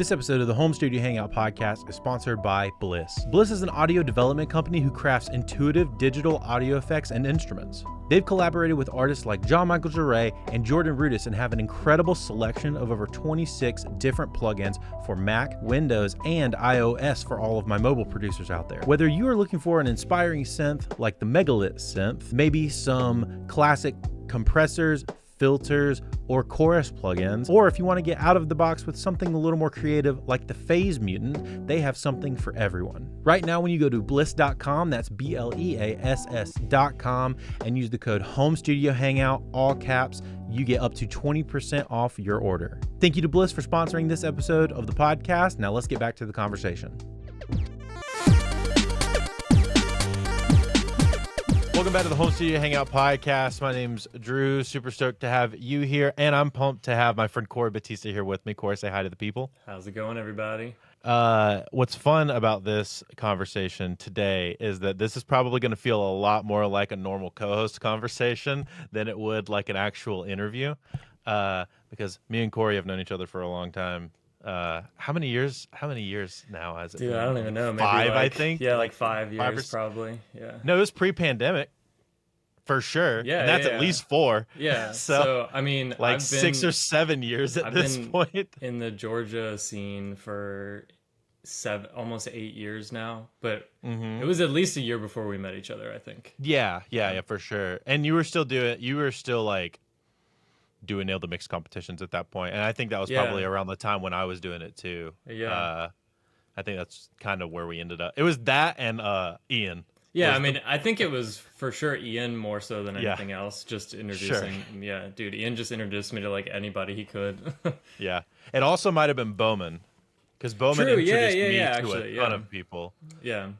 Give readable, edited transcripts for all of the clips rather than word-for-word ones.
This episode of the Home Studio Hangout podcast is sponsored by Bliss. Bliss is an audio development company who crafts intuitive digital audio effects and instruments. They've collaborated with artists like Jean-Michel Jarre and Jordan Rudess and have an incredible selection of over 26 different plugins for Mac, Windows, and iOS for all of my mobile producers out there. Whether you are looking for an inspiring synth like the Megalith synth, maybe some classic compressors, filters, or chorus plugins, or if you want to get out of the box with something a little more creative like the Phase Mutant, they have something for everyone. Right now, when you go to bliss.com, that's BLEASS.com, and use the code HOMESTUDIOHANGOUT, all caps, you get up to 20% off your order. Thank you to Bliss for sponsoring this episode of the podcast. Now let's get back to the conversation. Welcome back to the Home Studio Hangout podcast. My name's Drew. Super stoked to have you here, and I'm pumped to have my friend Corey Bautista here with me. Corey, say hi to the people. How's it going, everybody? What's fun about this conversation today is that this is probably going to feel a lot more like a normal co-host conversation than it would like an actual interview, because me and Corey have known each other for a long time. How many years now has it been? I don't even know. Maybe five, I think. Yeah, like 5 years probably. Yeah. No, it was pre-pandemic for sure. Yeah, and that's yeah. at least 4. Yeah. So I mean, like I've 6 or 7 years at this point. In the Georgia scene for almost 8 years now, but it was at least a year before we met each other, I think. Yeah, for sure. And you were still like doing Nail the Mix competitions at that point, and I think that was probably around the time when I was doing it too. I think that's kind of where we ended up. It was that and Ian. Yeah, I mean, I think it was for sure Ian more so than anything else. Just introducing, Yeah, dude, Ian just introduced me to like anybody he could. Yeah, it also might have been Bowman, because Bowman introduced me to a ton of people. Yeah,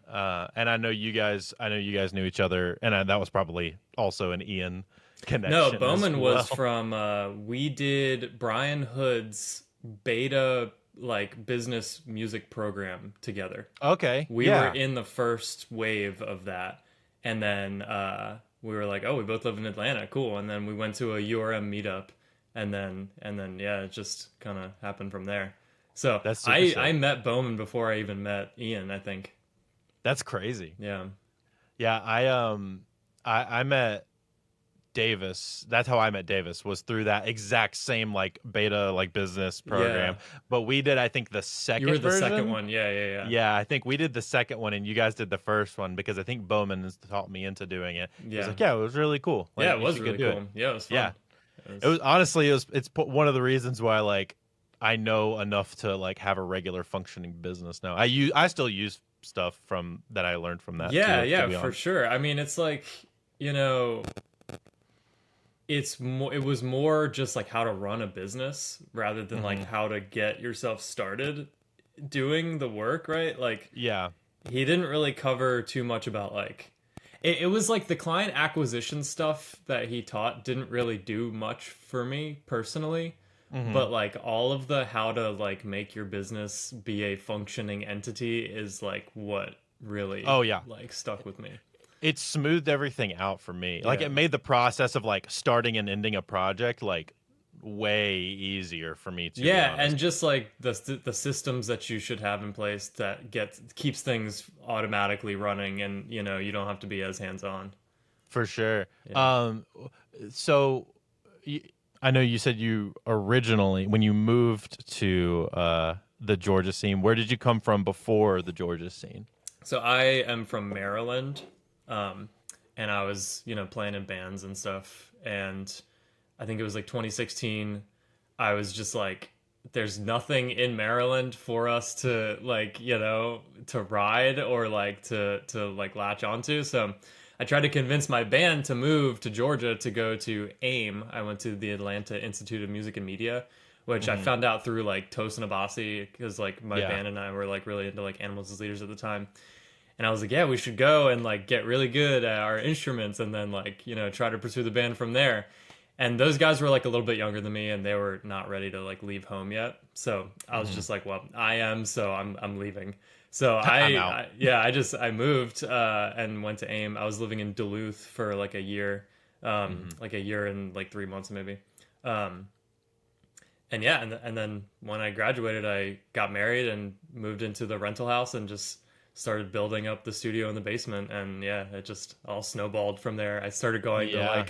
and I know you guys knew each other, and that was probably also an Ian connection. No, Bowman was from we did Brian Hood's beta like business music program together. Okay. We were in the first wave of that, and then we were like, oh, we both live in Atlanta, cool. And then we went to a URM meetup, and then it just kind of happened from there. So I met Bowman before I even met Ian, I think. That's crazy. Yeah. I met Davis. That's how I met Davis, was through that exact same like beta like business program. Yeah. But we did, I think, the second version. You were the second one. Yeah. Yeah, I think we did the second one and you guys did the first one, because I think Bowman has taught me into doing it. Yeah. He was like, yeah, it was really cool. Like, yeah, it was really cool. Yeah, it was fun. Yeah. It was honestly, it's one of the reasons why like I know enough to like have a regular functioning business now. I still use stuff from that I learned from that. Yeah, for sure. I mean, it's like, you know, it was more just like how to run a business rather than like how to get yourself started doing the work, right? Like, yeah, he didn't really cover too much about like it was like the client acquisition stuff that he taught didn't really do much for me personally. But like all of the how to like make your business be a functioning entity is like what really like stuck with me. It smoothed everything out for me. Like, it made the process of like starting and ending a project like way easier for me to be honest. And just like the systems that you should have in place that keeps things automatically running, and you know, you don't have to be as hands-on. For sure. So I know you said you originally, when you moved to the Georgia scene, where did you come from before the Georgia scene? So I am from Maryland. And I was, you know, playing in bands and stuff. And I think it was like 2016. I was just like, there's nothing in Maryland for us to like, you know, to ride or like to like latch onto. So I tried to convince my band to move to Georgia to go to AIM. I went to the Atlanta Institute of Music and Media, which I found out through like Toast and Abasi, because like my band and I were like really into like Animals as Leaders at the time. And I was like, yeah, we should go and like get really good at our instruments and then like, you know, try to pursue the band from there. And those guys were like a little bit younger than me, and they were not ready to like leave home yet. So I was just like, well, I am, so I'm leaving. So I moved and went to AIM. I was living in Duluth for like a year, like a year and like 3 months maybe. and yeah, and then when I graduated, I got married and moved into the rental house and just started building up the studio in the basement. And yeah, it just all snowballed from there. I started going to Yeah.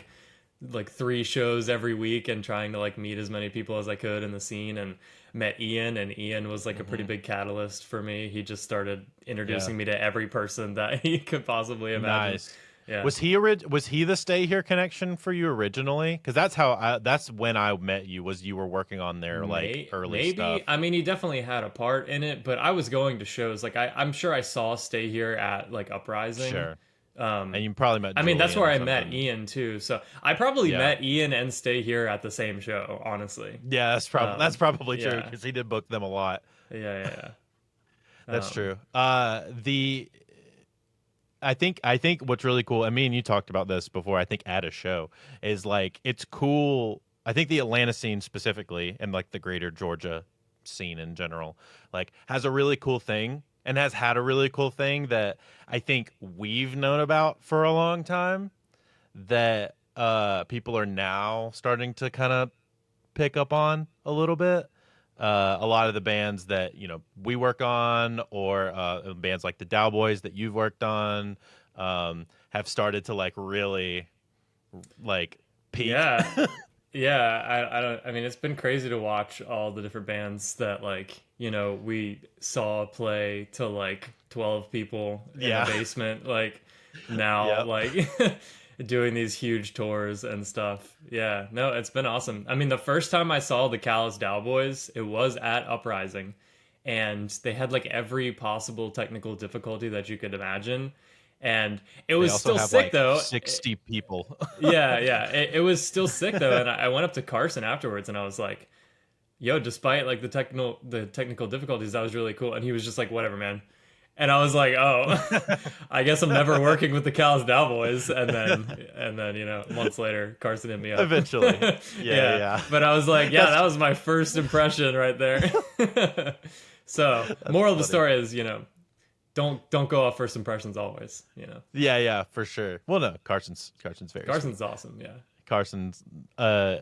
like three shows every week and trying to like meet as many people as I could in the scene, and met Ian, and Ian was like a pretty Hmm. big catalyst for me. He just started Yeah. introducing me to every person that he could possibly imagine. Nice. Yeah. Was he the Stay Here connection for you originally? Because that's when I met you. Was you were working on their like early Maybe. stuff? I mean, he definitely had a part in it, but I was going to shows. Like I'm sure I saw Stay Here at like Uprising. Sure. And Um, you probably met I mean, that's Julian where or I met something. Ian too. So I probably Yeah. met Ian and Stay Here at the same show, honestly. Yeah, that's probably true Yeah, because he did book them a lot. yeah, yeah. That's true. The I think what's really cool, and me and you talked about this before, I think at a show, is like it's cool. I think the Atlanta scene specifically and like the greater Georgia scene in general, like has a really cool thing and has had a really cool thing that I think we've known about for a long time that people are now starting to kind of pick up on a little bit. A lot of the bands that we work on, or bands like the Dowboys that you've worked on, have started to like really like peak. Yeah. Yeah, I don't. I mean, it's been crazy to watch all the different bands that like we saw play to like 12 people in a Yeah. basement. Like now, Yep. like doing these huge tours and stuff. Yeah, no, it's been awesome. I mean, the first time I saw the Callous Cowboys, it was at Uprising, and they had like every possible technical difficulty that you could imagine, and it They was also still have sick like though. 60 people. Yeah, yeah. It was still sick though, and I went up to Carson afterwards, and I was like, "Yo, despite like the technical difficulties, that was really cool." And he was just like, "Whatever, man." And I was like, "Oh, I guess I'm never working with the Cal's Cowboys." And then months later, Carson hit me up. Eventually. Yeah, Yeah, yeah. but I was like, "Yeah, That's that was my first impression right there." So, that's moral of the funny. story is, don't go off first impressions always. Yeah, yeah, for sure. Well, no, Carson's very sweet. Carson's awesome. Yeah. Carson's a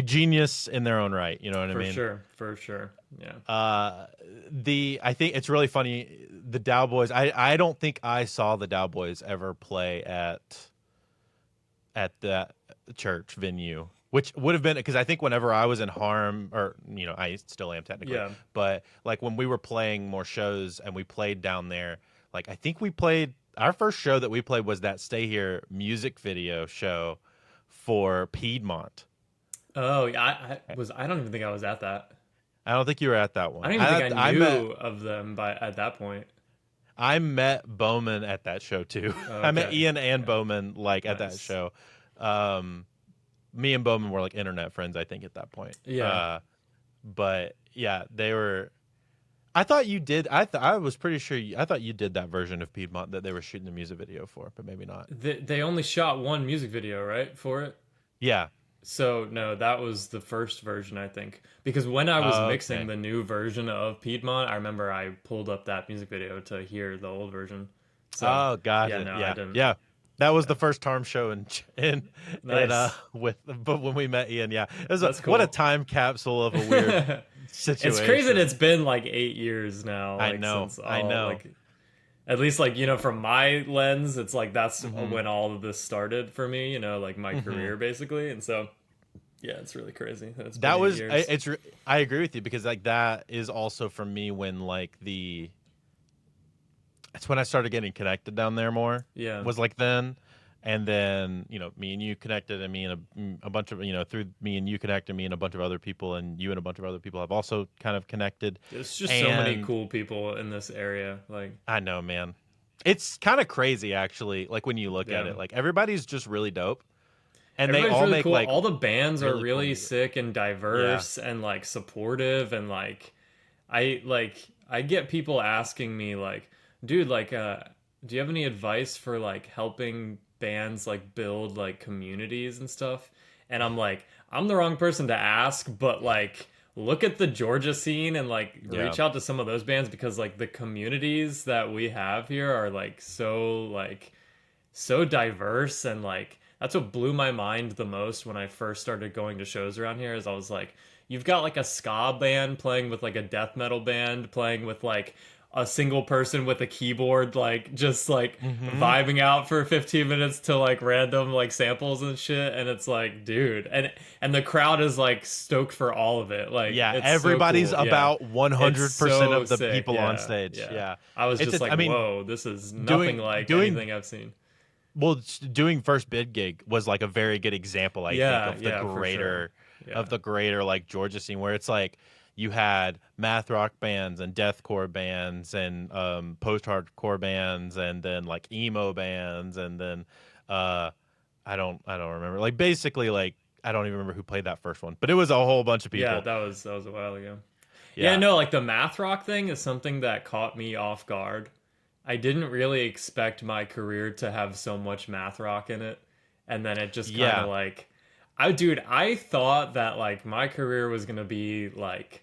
genius in their own right. You know what I For mean? sure, for sure. Yeah. I think it's really funny. The Dowboys. I don't think I saw the Dowboys ever play at that church venue, which would have been because I think whenever I was in Harm, or I still am technically, Yeah. but like when we were playing more shows and we played down there, like I think we played our first show that we played was that Stay Here music video show for Piedmont. Oh, yeah. I don't even think I was at that. I don't think you were at that I one. don't even think I I met knew of them by at that point. I met Bowman at that show too. I met Okay. Ian and Okay. Bowman like at that Nice. show. Um, Me and Bowman were like internet friends, I think, at that point. Yeah. But yeah, they were. I thought you did. I was pretty sure. I thought you did that version of Piedmont that they were shooting the music video for, but maybe not. They only shot one music video, right, for it? Yeah. So no, that was the first version, I think. Because when I was mixing Okay. the new version of Piedmont, I remember I pulled up that music video to hear the old version. So Oh, got yeah, it. no, I Yeah. didn't. Yeah. That was the first Harm show in Nice. with but when we met Ian, yeah. It was That's what a cool. time capsule of a weird It's crazy that situation. it's been like 8 years now, I like know. since I all know. like at least like from my lens, it's like that's Hmm. when all of this started for me, like my Hmm. career basically. And so yeah, it's really crazy that it's been That eight was years. I agree with you because like that is also for me when like it's when I started getting connected down there more Yeah. was like then, and then me and you connected, and me and a bunch of through me and you connected, me and a bunch of other people, and you and a bunch of other people have also kind of connected. There's just so many And cool people in this area. Like, I know, man, it's kind of crazy actually, like when you look at yeah. it, like everybody's just really dope, and they Everybody's all really make cool. like All the bands are really cool really music. sick and Yeah. diverse and like supportive, and I get people asking me like, dude, like do you have any advice for like helping bands like build like communities and stuff? And I'm like, I'm the wrong person to ask, but like look at the Georgia scene and like Yeah. reach out to some of those bands, because like the communities that we have here are like so diverse, and like that's what blew my mind the most when I first started going to shows around here. Is I was like, you've got like a ska band playing with like a death metal band playing with like a single person with a keyboard, like just like Mm-hmm. vibing out for 15 minutes to like random like samples and shit. And it's like, dude, and the crowd is like stoked for all of it. Like Yeah, it's so everybody's cool. Yeah. about It's 100% so of the sick. people on Yeah. stage. Yeah. Yeah. I was It's just just, like, I mean, whoa, this is nothing doing like doing anything I've seen. well, doing first bid gig was like a very good example, I think, Yeah, of the yeah, for sure. greater Yeah. like Georgia scene, where it's like you had math rock bands and deathcore bands and post hardcore bands and then like emo bands and then uh I don't remember, like basically like I don't even remember who played that first one, but it was a whole bunch of Yeah, people. that was a while ago. Yeah, Yeah. no, like the math rock thing is something that caught me off guard. I didn't really expect my career to have so much math rock in it. And then it just kind of Yeah. like I thought that like my career was going to be like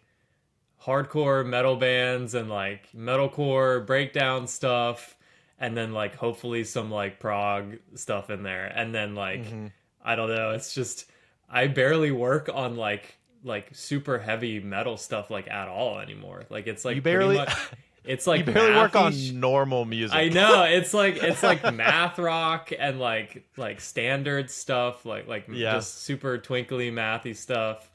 hardcore metal bands and like metalcore breakdown stuff and then like hopefully some like prog stuff in there. And then like Hmm. I don't know, it's just I barely work on like super heavy metal stuff like at all anymore. Like it's You like pretty barely much it's you like barely work mathy on normal I music. know it's like math rock and like standard stuff like Yeah. just super twinkly mathy stuff,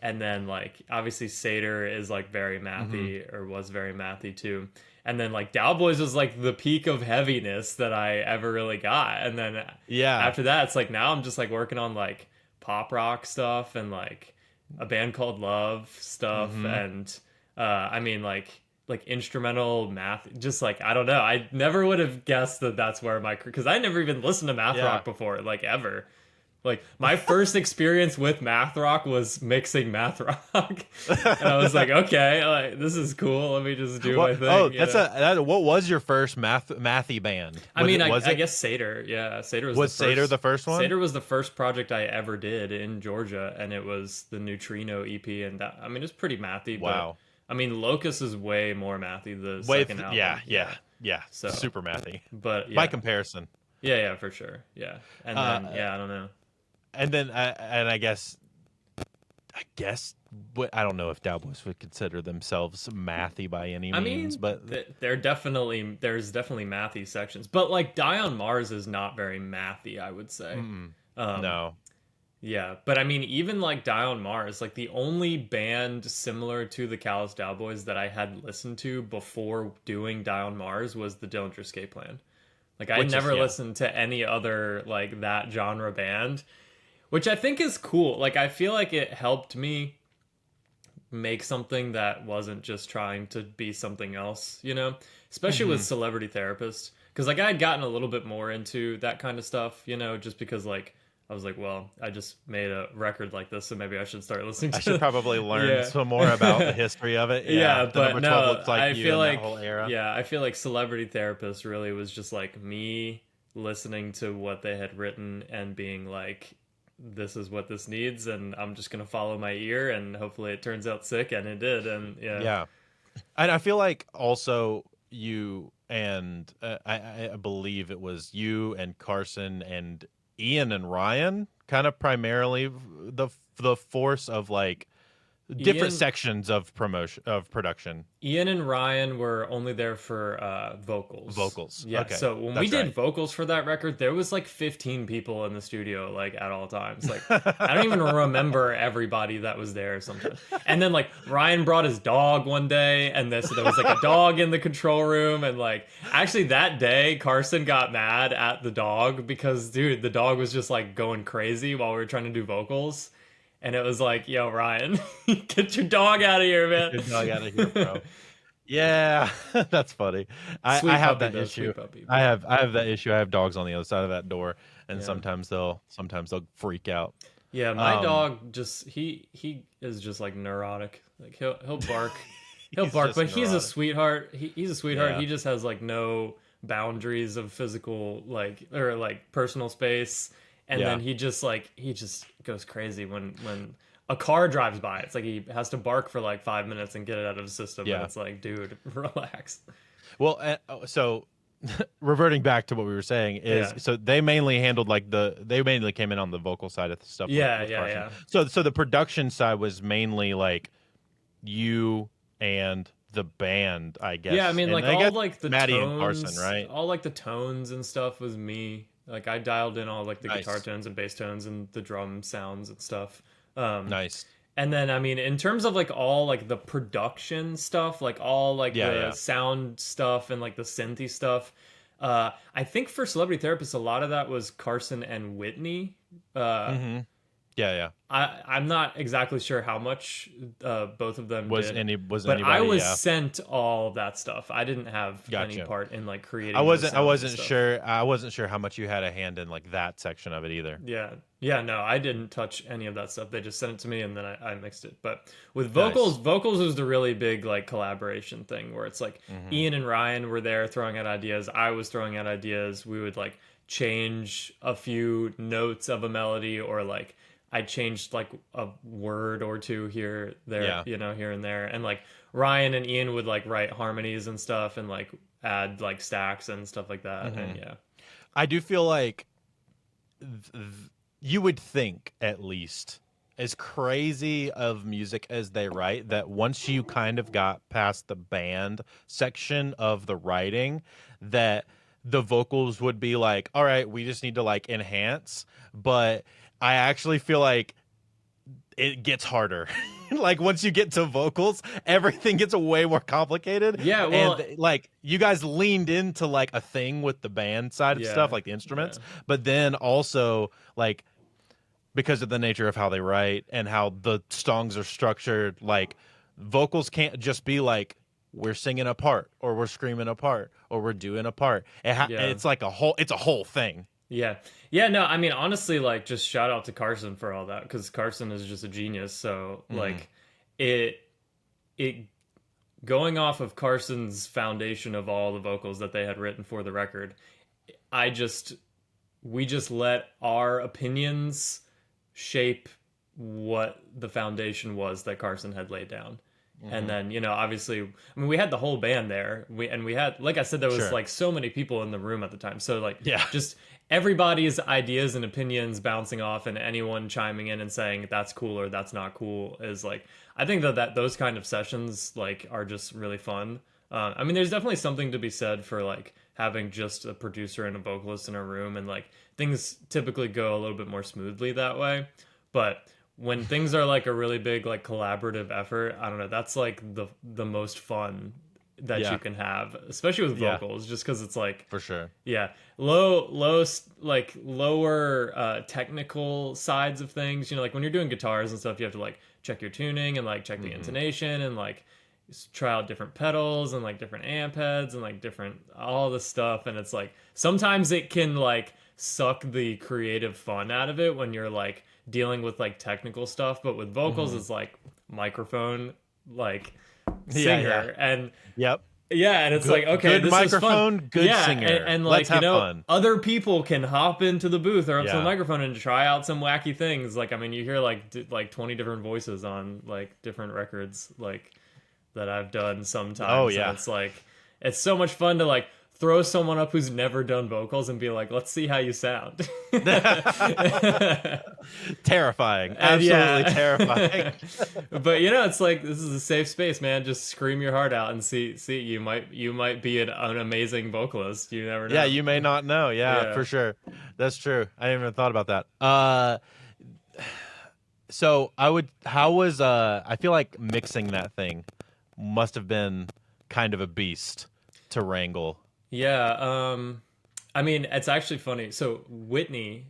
and then like obviously Seder is like very Hmm. mathy or was very mathy too, and then like Cowboys was like the peak of heaviness that I ever really got, and then Yeah. after that it's like now I'm just like working on like pop rock stuff and like a band called Love stuff, Hmm. and I mean like instrumental math, just like I don't know, I never would have guessed that that's where my, because I never even listened to math Yeah. rock before, like ever. Like my first experience with math rock was mixing math rock and I was like, okay, like this is cool, let me just do my What? Oh, thing, you that's know. what was your first mathy band? I mean, I, Was I it guess Seder, yeah, Seder was the was Seder first. the first one? Seder was the first project I ever did in Georgia, and it was the Neutrino EP, and that, I mean, it's pretty mathy, but Wow. I mean, Locust is way more mathy, the Wait, second yeah, album, yeah, yeah. So, Super mathy but by yeah, comparison. yeah, for sure, yeah, and then Uh, yeah, I don't know. and then and I guess I don't know if Cowboys would consider themselves mathy by any I means, mean, but there's definitely mathy sections, but like Die on Mars is not very mathy, I would say. mm, Um, no. Yeah, but I mean, even like Die on Mars, like the only band similar to the Callous Cowboys that I had listened to before doing Die on Mars was the Dillinger Escape Plan. Like I Which is never yeah. listened to any other like that genre band, which I think is cool. Like I feel like it helped me make something that wasn't just trying to be something else, you know? Especially with Hmm. Celebrity Therapist. Because like I had gotten a little bit more into that kind of stuff, you know, just because like I was like, well, I just made a record like this, so maybe I should start listening I to should probably learn yeah. some more about the history of it. Yeah, Yeah, the but number 12 no, looks like I you feel in that like whole era. yeah, I feel like Celebrity Therapist really was just like me listening to what they had written and being like, this is what this needs, and I'm just gonna follow my ear, and hopefully it turns out sick, and it did, and yeah. Yeah. And I feel like also you and I believe it was you and Carson and Ian and Ryan kind of primarily the force of like different Ian sections of production Ian and Ryan were only there for vocals. vocals. Yeah, Okay, so when we that's did right. vocals for that record, there was like 15 people in the studio, like at all times. Like I don't even remember everybody that was there sometimes. And then like Ryan brought his dog one day, and so there was like a dog in the control room, and like actually that day Carson got mad at the dog because dude, the dog was just like going crazy while we were trying to do vocals. And it was like, yo, Ryan, get your dog out of here, Get man. your dog out of here, bro. Yeah, that's funny. I Sweet have puppy that though, issue. sweet puppy. I But have I have that issue. I have dogs on the other side of that door, and yeah, sometimes they'll freak out. yeah. My Um, dog just he is just like neurotic. Like he'll bark, he'll he's bark, just but he's a neurotic. sweetheart. He's a sweetheart. Yeah. He just has like no boundaries of physical like or like personal space, and Yeah. then he just goes crazy when a car drives by. It's like he has to bark for like 5 minutes and get it out of his system, and Yeah. it's like, dude, relax. Well, so reverting back to what we were saying is Yeah. so they mainly handled like they mainly came in on the vocal side of the stuff. Yeah, with yeah, Carson. yeah. So the production side was mainly like you and the band, I Yeah, I guess, mean, and like I all guess like the Maddie and Carson, tones, right? all like the tones and stuff was me. Like I dialed in all like the guitar Nice, tones and bass tones and the drum sounds and stuff. Um, nice. and then I mean, in terms of like all like the production stuff, like all like Yeah, the yeah. sound stuff and like the synthy stuff, I think for Celebrity Therapist, a lot of that was Carson and Whitney. Uh, Mm-hmm. Yeah, yeah. I'm not exactly sure how much both of them did, Was but I anybody? was Yeah, sent all of that stuff. I didn't have any gotcha. part in like I creating those wasn't I sounds and wasn't stuff. sure I wasn't sure how much you had a hand in like that section of it either. Yeah, yeah, no, I didn't touch any of that stuff. They just sent it to me and then I mixed it. But with Nice. vocals was the really big like collaboration thing where it's like Mm-hmm. Ian and Ryan were there throwing out ideas. I was throwing out ideas. We would like change a few notes of a melody or like I changed like a word or two here, there, Yeah. here and there. And like Ryan and Ian would like write harmonies and stuff and like add like stacks and stuff like that. Mm-hmm. And yeah. I do feel like you would think, at least, as crazy of music as they write, that once you kind of got past the band section of the writing, that the vocals would be like, all right, we just need to like enhance. But I actually feel like it gets harder. Like once you get to vocals, everything gets way more complicated. Yeah, well, and like you guys leaned into like a thing with the band side of yeah, stuff, like the instruments, yeah. but then also like because of the nature of how they write and how the songs are structured, like vocals can't just be like we're singing a part or we're screaming a part or we're doing a part. Yeah. It's like it's a whole thing. Yeah. Yeah, no, I mean honestly like just shout out to Carson for all that cuz Carson is just a genius. So like it going off of Carson's foundation of all the vocals that they had written for the record, we just let our opinions shape what the foundation was that Carson had laid down. And then, obviously, I mean, we had the whole band there. We had, like I said, there was Sure. like so many people in the room at the time. So like, Yeah. just everybody's ideas and opinions bouncing off, and anyone chiming in and saying that's cool or that's not cool is like, I think that those kind of sessions like are just really fun. I mean, there's definitely something to be said for like having just a producer and a vocalist in a room, and like things typically go a little bit more smoothly that way. But when things are like a really big like collaborative effort, I don't know, that's like the most fun that Yeah. you can have, especially with Yeah. vocals, just because it's like For sure. yeah, like lower technical sides of things. Like when you're doing guitars and stuff, you have to like check your tuning and like check the intonation and like try out different pedals and like different amp heads and like different all this stuff. And it's like sometimes it can like suck the creative fun out of it when you're like dealing with like technical stuff. But with vocals, it's like microphone, like singer, and Yep. yeah, and it's like, okay, good this microphone, is fun. good Yeah, singer. and like Let's have fun. other people can hop into the booth or up to the Yeah. microphone and try out some wacky things. Like, I mean, you hear like 20 different voices on like different records, like that I've done sometimes. Oh, yeah. And it's like it's so much fun to like throw someone up who's never done vocals and be like, let's see how you sound. Terrifying. And yeah. Absolutely terrifying. But it's like this is a safe space, man. Just scream your heart out and see. You might be an amazing vocalist. You never know. Yeah, you may not know. Yeah, Yeah. for sure. That's true. I didn't even thought about that. So I feel like mixing that thing must have been kind of a beast to wrangle. Yeah, I mean, it's actually funny. So Whitney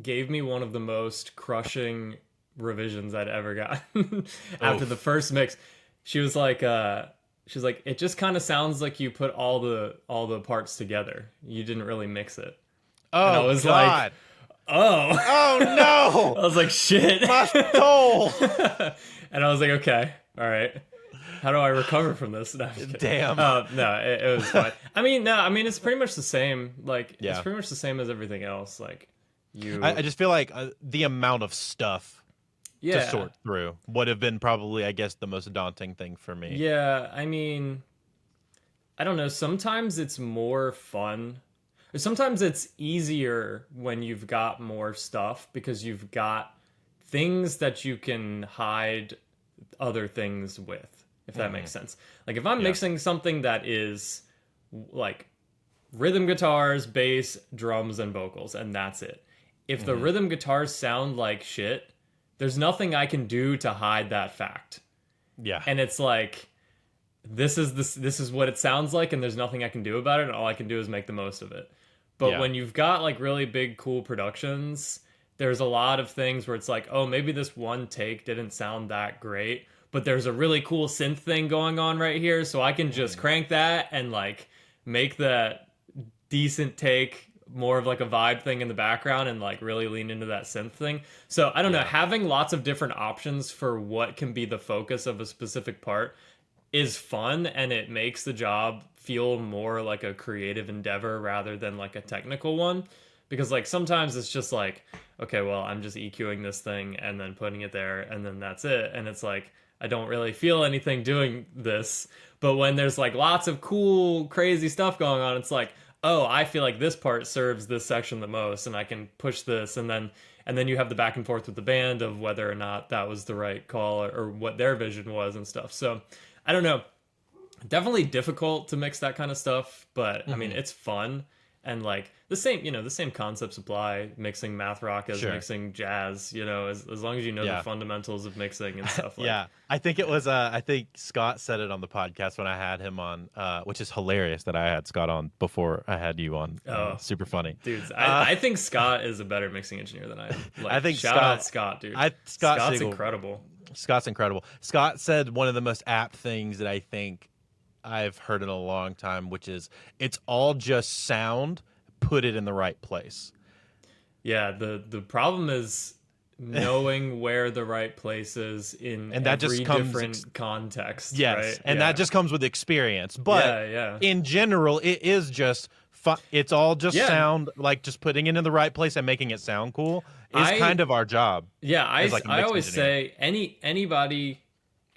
gave me one of the most crushing revisions I'd ever gotten after the first mix. She was like, it just kind of sounds like you put all the parts together. You didn't really mix it. Oh, And I was God. like, oh, Oh, no. I was like, shit. My soul. And I was like, okay, all right. How do I recover from this? No, I'm just kidding. Damn. No, it was fine. I mean, it's pretty much the same. Like, Yeah. it's pretty much the same as everything else. Like, I just feel like the amount of stuff yeah, to sort through would have been probably, I guess, the most daunting thing for me. yeah. I mean, I don't know, sometimes it's more fun. Or sometimes it's easier when you've got more stuff because you've got things that you can hide other things with, if that makes sense. Like if I'm mixing something that is like rhythm guitars, bass, drums, and vocals, and that's it. If the rhythm guitars sound like shit, there's nothing I can do to hide that fact. Yeah. And it's like this is what it sounds like, and there's nothing I can do about it, and all I can do is make the most of it. But when you've got like really big cool productions, there's a lot of things where it's like, oh, maybe this one take didn't sound that great, but there's a really cool synth thing going on right here, so I can just crank that and like make that decent take more of like a vibe thing in the background and like really lean into that synth thing. So I don't know, having lots of different options for what can be the focus of a specific part is fun, and it makes the job feel more like a creative endeavor rather than like a technical one. Because like sometimes it's just like, okay, well, I'm just EQing this thing and then putting it there and then that's it. And it's like, I don't really feel anything doing this. But when there's like lots of cool, crazy stuff going on, it's like, oh, I feel like this part serves this section the most, and I can push this, and then you have the back and forth with the band of whether or not that was the right call or what their vision was and stuff. So I don't know, definitely difficult to mix that kind of stuff, but I mean, it's fun. And like the same concepts apply, mixing math rock as mixing jazz, as long as you know the fundamentals of mixing and stuff. Like. Yeah, I think it was, I think Scott said it on the podcast when I had him on, which is hilarious that I had Scott on before I had you on. Super funny. Dude, I think Scott is a better mixing engineer than I am. Like, I think shout out Scott, dude. Scott's incredible. Scott's incredible. Scott said one of the most apt things that I think I've heard in a long time, which is it's all just sound, put it in the right place. Yeah, the problem is knowing where the right place is in and that every just comes different context. Yes, right? And that just comes with experience. But in general, it is just fun. It's all just sound, like just putting it in the right place and making it sound cool is kind of our job. Yeah, I always say anybody.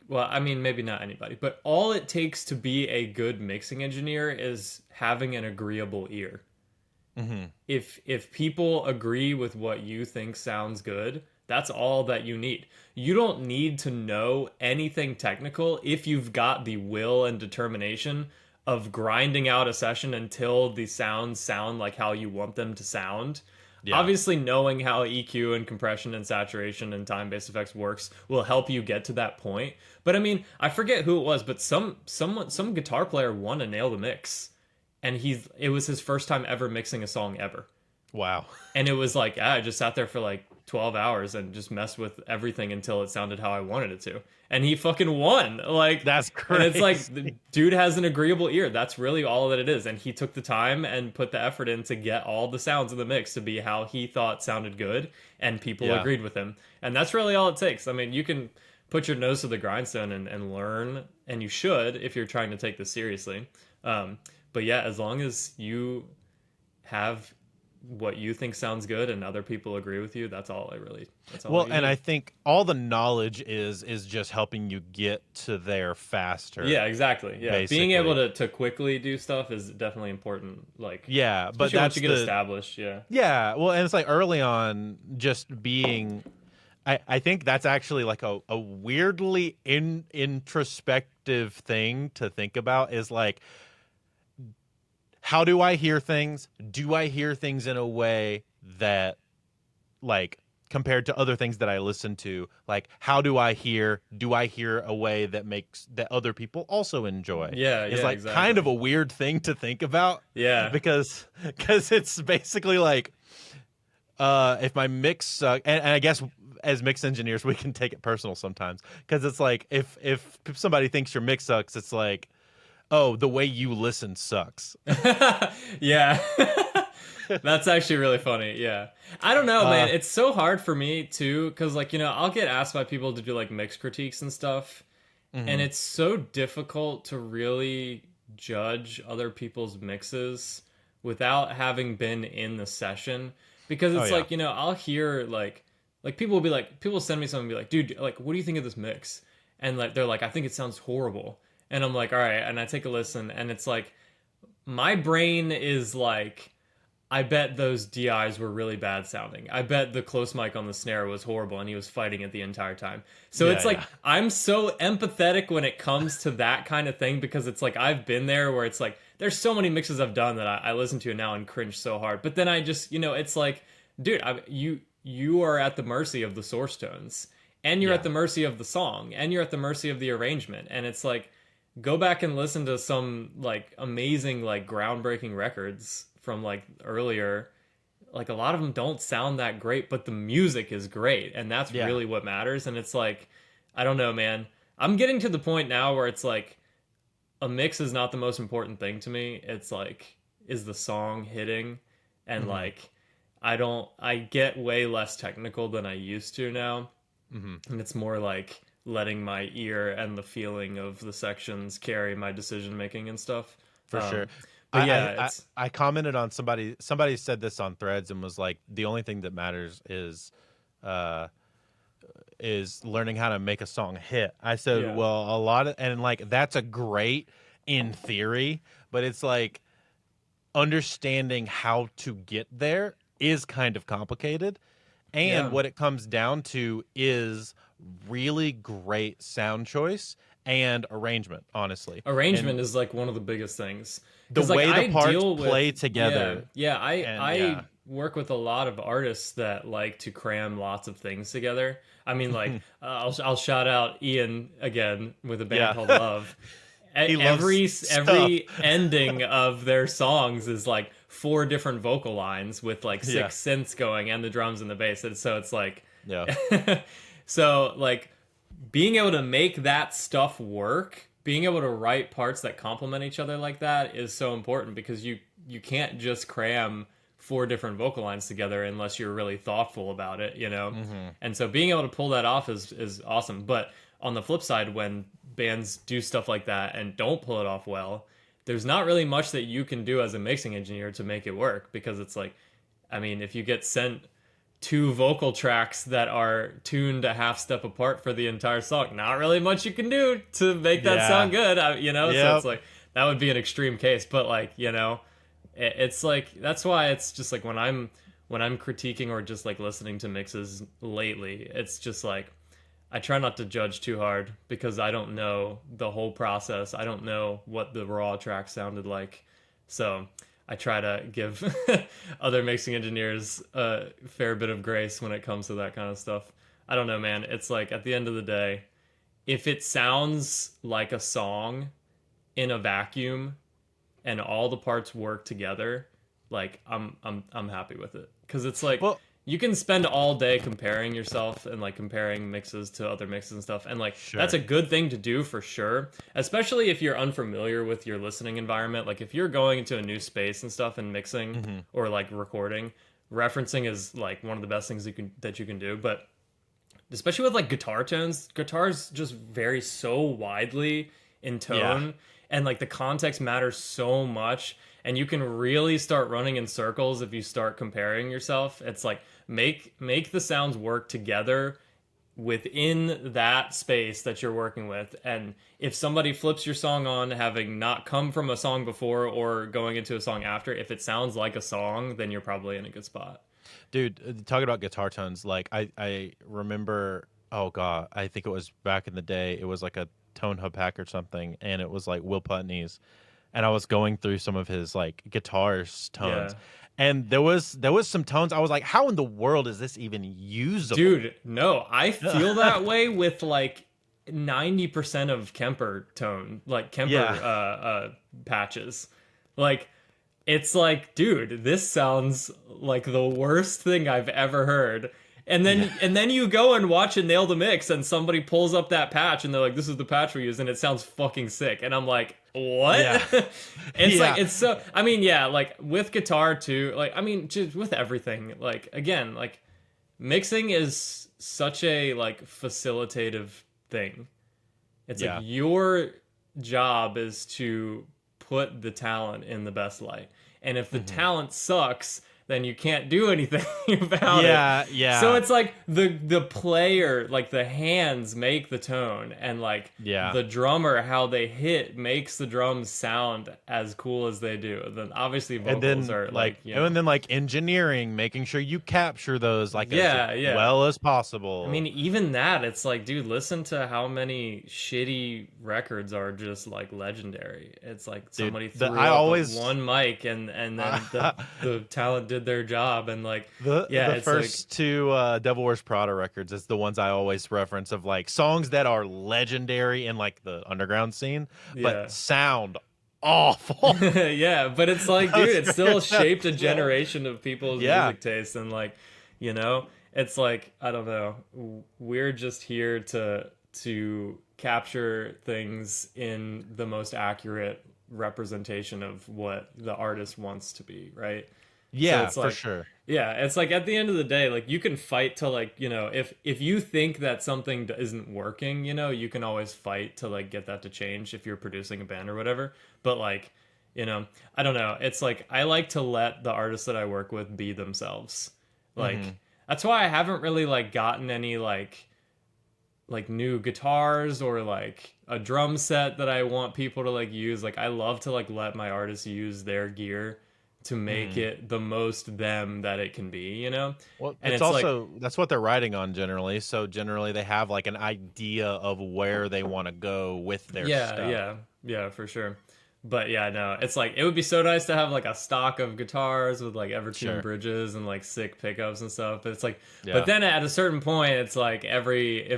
Well, I mean, maybe not anybody, but all it takes to be a good mixing engineer is having an agreeable ear. Mm-hmm. If people agree with what you think sounds good, that's all that you need. You don't need to know anything technical if you've got the will and determination of grinding out a session until the sounds sound like how you want them to sound. Yeah. Obviously, knowing how EQ and compression and saturation and time-based effects works will help you get to that point. But I mean, I forget who it was, but some guitar player won a Nail the Mix, and it was his first time ever mixing a song ever. Wow! And it was like, I just sat there for like 12 hours and just messed with everything until it sounded how I wanted it to, and he fucking won. Like, that's crazy. And it's like the dude has an agreeable ear. That's really all that it is, and he took the time and put the effort in to get all the sounds in the mix to be how he thought sounded good, and people agreed with him. And that's really all it takes. I mean, you can put your nose to the grindstone and learn, and you should if you're trying to take this seriously. But yeah, as long as you have what you think sounds good and other people agree with you, that's all well, and I think all the knowledge is just helping you get to there faster. Yeah, exactly. Yeah, basically. Being able to quickly do stuff is definitely important. Like, yeah, but that's once you get established. Yeah, well, and it's like early on, just being. I think that's actually like a weirdly introspective thing to think about, is like, how do I hear things? Do I hear things in a way that, like, compared to other things that I listen to, like, how do I hear? Do I hear a way that makes that other people also enjoy? Yeah, it's like exactly. Kind of a weird thing to think about. Yeah, because it's basically like, if my mix sucks, and I guess as mix engineers we can take it personal sometimes, because it's like if somebody thinks your mix sucks, it's like, oh, the way you listen sucks. Yeah. That's actually really funny. Yeah. I don't know, man. It's so hard for me too, because like, I'll get asked by people to do like mix critiques and stuff. Mm-hmm. And it's so difficult to really judge other people's mixes without having been in the session. Because it's like, I'll hear like people will be like, people will send me something and be like, dude, like, what do you think of this mix? And like, they're like, I think it sounds horrible. and I'm like, all right, and I take a listen, and it's like my brain is like, I bet those DIs were really bad sounding. I bet the close mic on the snare was horrible and he was fighting it the entire time. So Yeah, it's like, yeah. I'm so empathetic when it comes to that kind of thing, because it's like, I've been there where it's like, there's so many mixes I've done that I listen to now and cringe so hard. But then I just, it's like, dude, you are at the mercy of the source tones, and you're Yeah. at the mercy of the song, and you're at the mercy of the arrangement. And it's like, go back and listen to some like amazing, like groundbreaking records from like earlier. Like a lot of them don't sound that great, but the music is great, and that's Yeah. really what matters. And it's like, I don't know, man. I'm getting to the point now where it's like, a mix is not the most important thing to me. It's like, is the song hitting? And like, I get way less technical than I used to now. And it's more like letting my ear and the feeling of the sections carry my decision making and stuff. For sure. But yeah, it's I commented on somebody said this on Threads and was like, the only thing that matters is learning how to make a song hit. I said, Yeah. well, a lot of, and like, that's a great in theory, but it's like understanding how to get there is kind of complicated. And Yeah. what it comes down to is really great sound choice and arrangement, honestly. Arrangement is like one of the biggest things. The 'Cause, like, way the I parts deal with- play together. Yeah, I yeah. work with a lot of artists that like to cram lots of things together. I mean, like, I'll shout out Ian again with a band Yeah. called Love. He loves Every ending of their songs is like 4 different vocal lines with like 6 Yeah. synths going and the drums and the bass. And so it's like, Yeah. so like being able to make that stuff work, being able to write parts that complement each other like that is so important, because you can't just cram 4 different vocal lines together unless you're really thoughtful about it, And so being able to pull that off is awesome. But on the flip side, when bands do stuff like that and don't pull it off well, there's not really much that you can do as a mixing engineer to make it work, because it's like, I mean, if you get sent 2 vocal tracks that are tuned a half step apart for the entire song, not really much you can do to make that Yeah. sound good, So Yep. it's like, that would be an extreme case. But like, it's like, that's why it's just like, when I'm critiquing or just like listening to mixes lately, it's just like, I try not to judge too hard, because I don't know the whole process. I don't know what the raw track sounded like. So I try to give other mixing engineers a fair bit of grace when it comes to that kind of stuff. I don't know, man. It's like, at the end of the day, if it sounds like a song in a vacuum and all the parts work together, like, I'm happy with it. Because it's like, Well, you can spend all day comparing yourself and like comparing mixes to other mixes and stuff, and like, Sure. that's a good thing to do for sure, especially if you're unfamiliar with your listening environment. Like, if you're going into a new space and stuff and mixing or like recording, referencing is like one of the best things that you can do. But especially with like guitar tones, guitars just vary so widely in tone, and like the context matters so much, and you can really start running in circles if you start comparing yourself. It's like, make the sounds work together within that space that you're working with. And if somebody flips your song on having not come from a song before or going into a song after, if it sounds like a song, then you're probably in a good spot. Dude, talking about guitar tones, like I remember, oh god, I think it was back in the day, it was like a Tone Hub Pack or something, and it was like Will Putney's, and I was going through some of his like guitar's tones, and there was some tones I was like, how in the world is this even usable? Dude, no, I feel that way with like 90% of Kemper tone, like Kemper patches. Like, it's like, dude, this sounds like the worst thing I've ever heard. And then you go and watch a Nail the Mix, and somebody pulls up that patch and they're like, this is the patch we use, and it sounds fucking sick. And I'm like, what? Yeah. It's like, it's so, I mean, yeah, like with guitar too, like, I mean, just with everything, like, again, like, mixing is such a like facilitative thing. It's like, your job is to put the talent in the best light. And if the talent sucks, then you can't do anything about it. Yeah. So it's like the player, like the hands make the tone, and like Yeah. the drummer, how they hit makes the drums sound as cool as they do. Then obviously And vocals then are like, and then like engineering, making sure you capture those like as yeah. well as I possible. mean, even that, it's like, dude, listen to how many shitty records are just like legendary. It's like Dude, somebody threw I up always one mic, and then the talent did their job, and like, yeah, the it's like, first two Devil Wears Prada records is the ones I always reference of like songs that are legendary in like the underground scene, but yeah. sound awful. Yeah, but it's like, dude, Those it still records sound shaped a so- generation of people's Yeah. music tastes, and like, you know, it's like, I don't know, we're just here to capture things in the most accurate representation of what the artist wants to be, right? So Yeah, it's for like, sure. yeah, it's like at the end of the day, like you can fight to like, you know, if you think that something isn't working, you know, you can always fight to like get that to change if you're producing a band or whatever. But like, you know, I don't know. It's like I like to let the artists that I work with be themselves. Like Mhm. that's why I haven't really like gotten any like new guitars or like a drum set that I want people to like use. Like I love to like let my artists use their gear to make Mhm. it the most them that it can be, you know? Well, And it's it's like, also that's what they're writing on generally. So generally they have like an idea of where they want to go with their yeah, stuff. yeah, for sure. But yeah, no, it's like it would be so nice to have like a stock of guitars with like Evertune Sure. bridges and like sick pickups and stuff. But it's like, but Yeah. then at a certain point, it's like if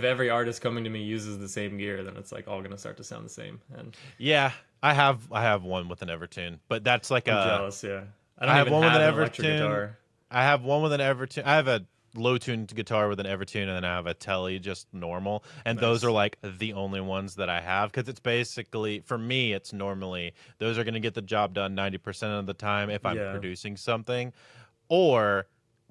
every artist coming to me uses the same gear, then it's like all gonna start to sound the same. And Yeah, I have one with an Evertune, but that's like I'm a jealous. Yeah, I I don't have even one with have an an electric Evertune. guitar. I have one with an Evertune. I have a low tuned guitar with an Evertune, and then I have a Tele just normal. And those are Nice. like the only ones that I have because it's basically for me. It's normally those are going to get the job done 90% of the time if I'm Yeah, producing something, or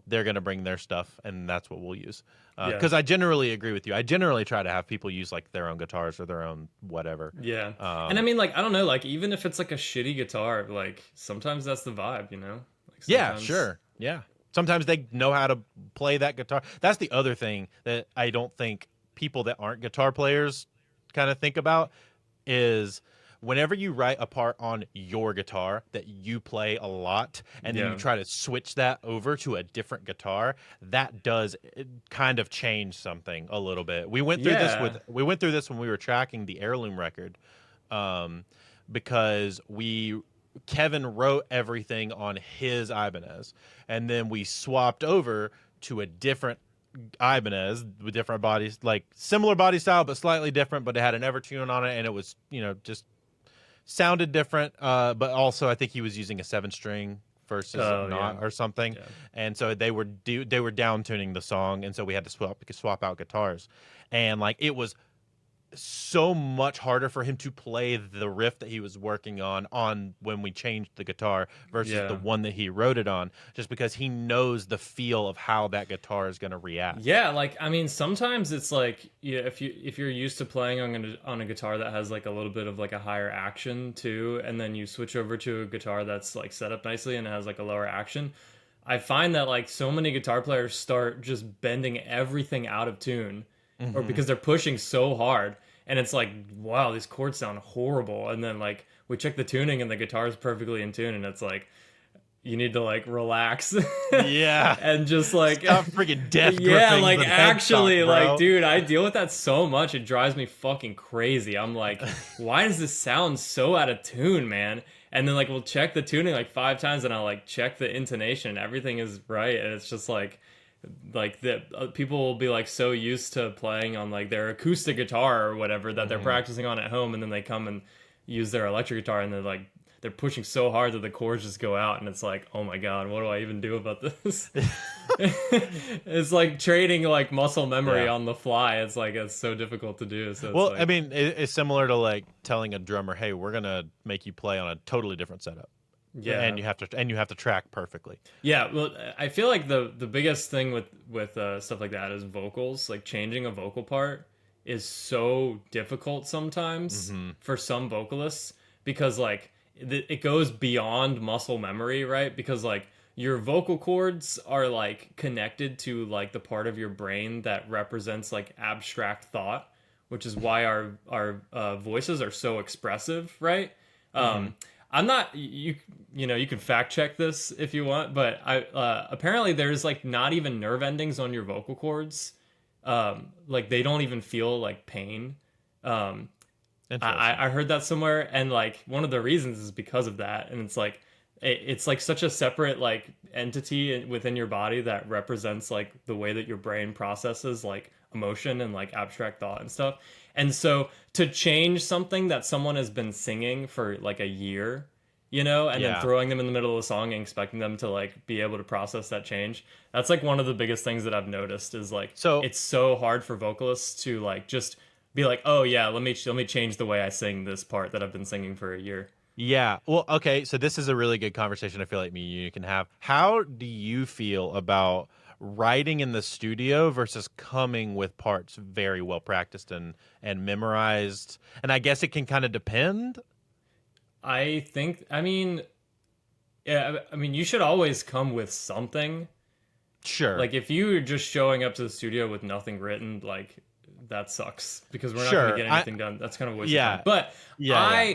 they're going to bring their stuff, and that's what we'll use. yeah. Because I generally agree with you. I generally try to have people use like their own guitars or their own whatever. Yeah. And I Um, mean, like, I don't know, like, even if it's like a shitty guitar, like, sometimes that's the vibe, you know? Like, Yeah, sometimes. sure. Yeah. Sometimes they know how to play that guitar. That's the other thing that I don't think people that aren't guitar players kind of think about is whenever you write a part on your guitar that you play a lot and then you Yeah. try to switch that over to a different guitar, that does kind of change something a little bit. Yeah. We went through this when we were tracking the heirloom record. Um because we Kevin wrote everything on his Ibanez, and then we swapped over to a different Ibanez with different bodies, like similar body style but slightly different. But it had an Evertune on it, and it was just sounded different. But also I think he was using a 7 string versus Oh, yeah. not or something, Yeah. and so they were down tuning the song, and so we had to swap out guitars, and like it was so much harder for him to play the riff that he was working on when we changed the guitar versus the Yeah. one that he wrote it on, just because he knows the feel of how that guitar is going to react. Yeah, like I mean, sometimes it's like yeah, if you're used to playing on a guitar that has like a little bit of like a higher action too, and then you switch over to a guitar that's like set up nicely and has like a lower action, I find that like so many guitar players start just bending everything out of tune, or Hmm. because they're pushing so hard, and it's like wow, these chords sound horrible, and then like we check the tuning and the guitar is perfectly in tune, and it's like you need to like relax Yeah. and just like Stop freaking death yeah, gripping like the actually headstock, like bro. dude, I deal with that so much it drives me fucking crazy. I'm like, why does this sound so out of tune, man? And then like we'll check the tuning like 5 times and I'll like check the intonation and everything is right, and it's just like the people will be like so used to playing on like their acoustic guitar or whatever that they're Hmm. practicing on at home, and then they come and use their electric guitar and they're pushing so hard that the chords just go out, and it's like, oh my god, what do I even do about this? It's like trading like muscle memory Yeah. on the fly. It's like it's so difficult to do. So it's Well, I like, mean, it's similar to like telling a drummer, "Hey, we're gonna make you play on a totally different setup," yeah, and you have to track perfectly. yeah. Well, I feel like the biggest thing with stuff like that is vocals. Like changing a vocal part is so difficult sometimes Hmm. for some vocalists because like it goes beyond muscle memory, right? Because like your vocal cords are like connected to like the part of your brain that represents like abstract thought, which is why our voices are so expressive, right? I'm not you can fact check this if you want, but I apparently there's like not even nerve endings on your vocal cords. Like they don't even feel like pain. Um, I heard that somewhere, and like one of the reasons is because of that, and it's like it's like such a separate like entity within your body that represents like the way that your brain processes like emotion and like abstract thought and stuff. And so to change something that someone has been singing for like a year, and then throwing them in the middle of a song and expecting them to like be able to process that change, that's like one of the biggest things that I've noticed is like it's so hard for vocalists to like just be like, oh yeah, let me change the way I sing this part that I've been singing for a year. Yeah. Well, okay. So this is a really good conversation I feel like me and you can have. How do you feel about writing in the studio versus coming with parts very well practiced and memorized? And I guess it can kind of depend. I mean, yeah, I mean, you should always come with something. Sure. Like if you're just showing up to the studio with nothing written, like that sucks because we're not going to get anything done. That's kind of a waste of time. But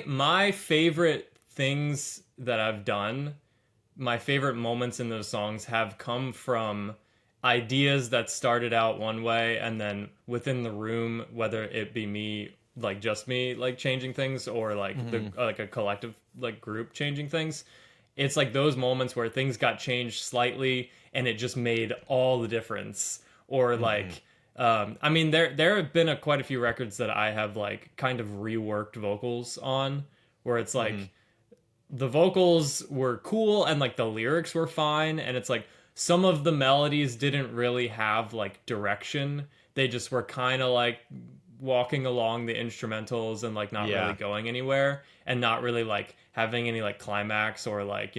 my favorite things that I've done, my favorite moments in those songs have come from ideas that started out one way and then within the room, whether it be me, like just me, like changing things or like like a collective like group changing things. It's like those moments where things got changed slightly and it just made all the difference. Or like, I mean, there have been quite a few records that I have like kind of reworked vocals on, where it's like the vocals were cool and like the lyrics were fine, and it's like some of the melodies didn't really have like direction. They just were kind of like walking along the instrumentals and like not really going anywhere and not really like having any like climax or like,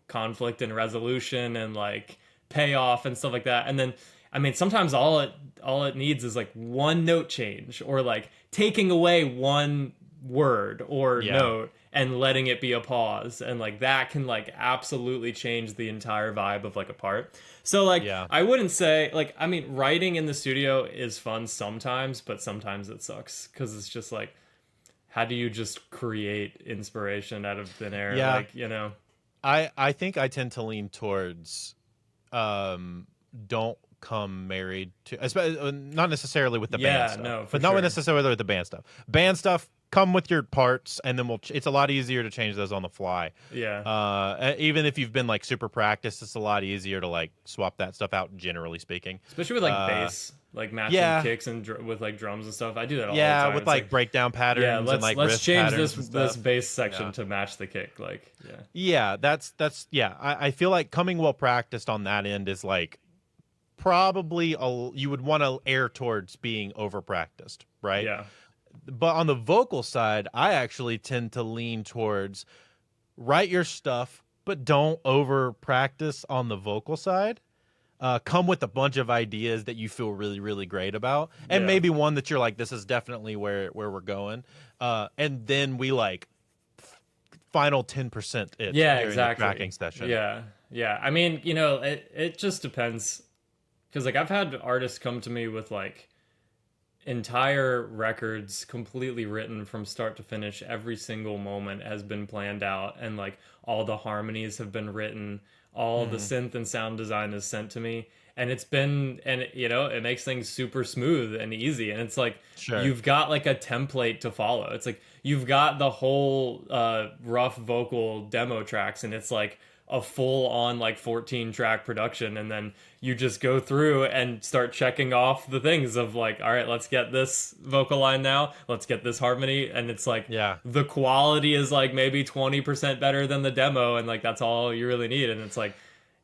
conflict and resolution and like payoff and stuff like that. And then I mean, sometimes all it needs is like one note change or like taking away one word or note and letting it be a pause, and like that can like absolutely change the entire vibe of like a part. So like I wouldn't say like, I mean, writing in the studio is fun sometimes, but sometimes it sucks because it's just like, how do you just create inspiration out of thin air? Like, I think I tend to lean towards don't come married to, especially not necessarily with the band stuff, but not necessarily with the band stuff. Band stuff, come with your parts, and then it's a lot easier to change those on the fly. Even if you've been like super practiced, it's a lot easier to like swap that stuff out, generally speaking, especially with like bass, like matching kicks and with like drums and stuff. I do that all the time. With like breakdown patterns. Let's change this bass section to match the kick. Like that's I feel like coming well practiced on that end is like probably you would want to err towards being over practiced, right? But on the vocal side, I actually tend to lean towards write your stuff, but don't over practice on the vocal side. Come with a bunch of ideas that you feel really, really great about, and maybe one that you're like, this is definitely where we're going. And then we like final 10% it during the tracking session. I mean, it just depends. Because like I've had artists come to me with like entire records completely written from start to finish. Every single moment has been planned out, and like all the harmonies have been written. All the synth and sound design is sent to me, and it's been, and it makes things super smooth and easy. And it's like you've got like a template to follow. It's like you've got the whole rough vocal demo tracks, and it's like a full on like 14 track production, and then you just go through and start checking off the things of like, all right, let's get this vocal line now, let's get this harmony, and it's like the quality is like maybe 20% better than the demo, and like that's all you really need. And it's like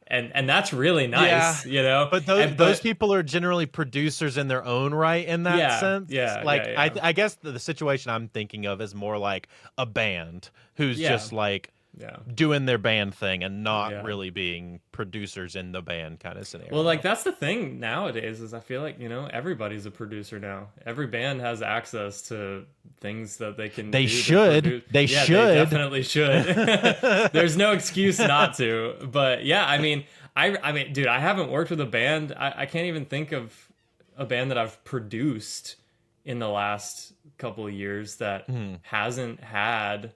and that's really nice, but those people are generally producers in their own right in that sense. I guess the situation I'm thinking of is more like a band who's just like doing their band thing and not Yeah. really being producers in the band kind of scenario. Well, like that's the thing nowadays is I feel like, everybody's a producer now. Every band has access to things that they can They do to should. produce. They Yeah, should. they definitely should. There's no excuse not to. But yeah, I mean, dude, I haven't worked with a band. I can't even think of a band that I've produced in the last couple of years that hasn't had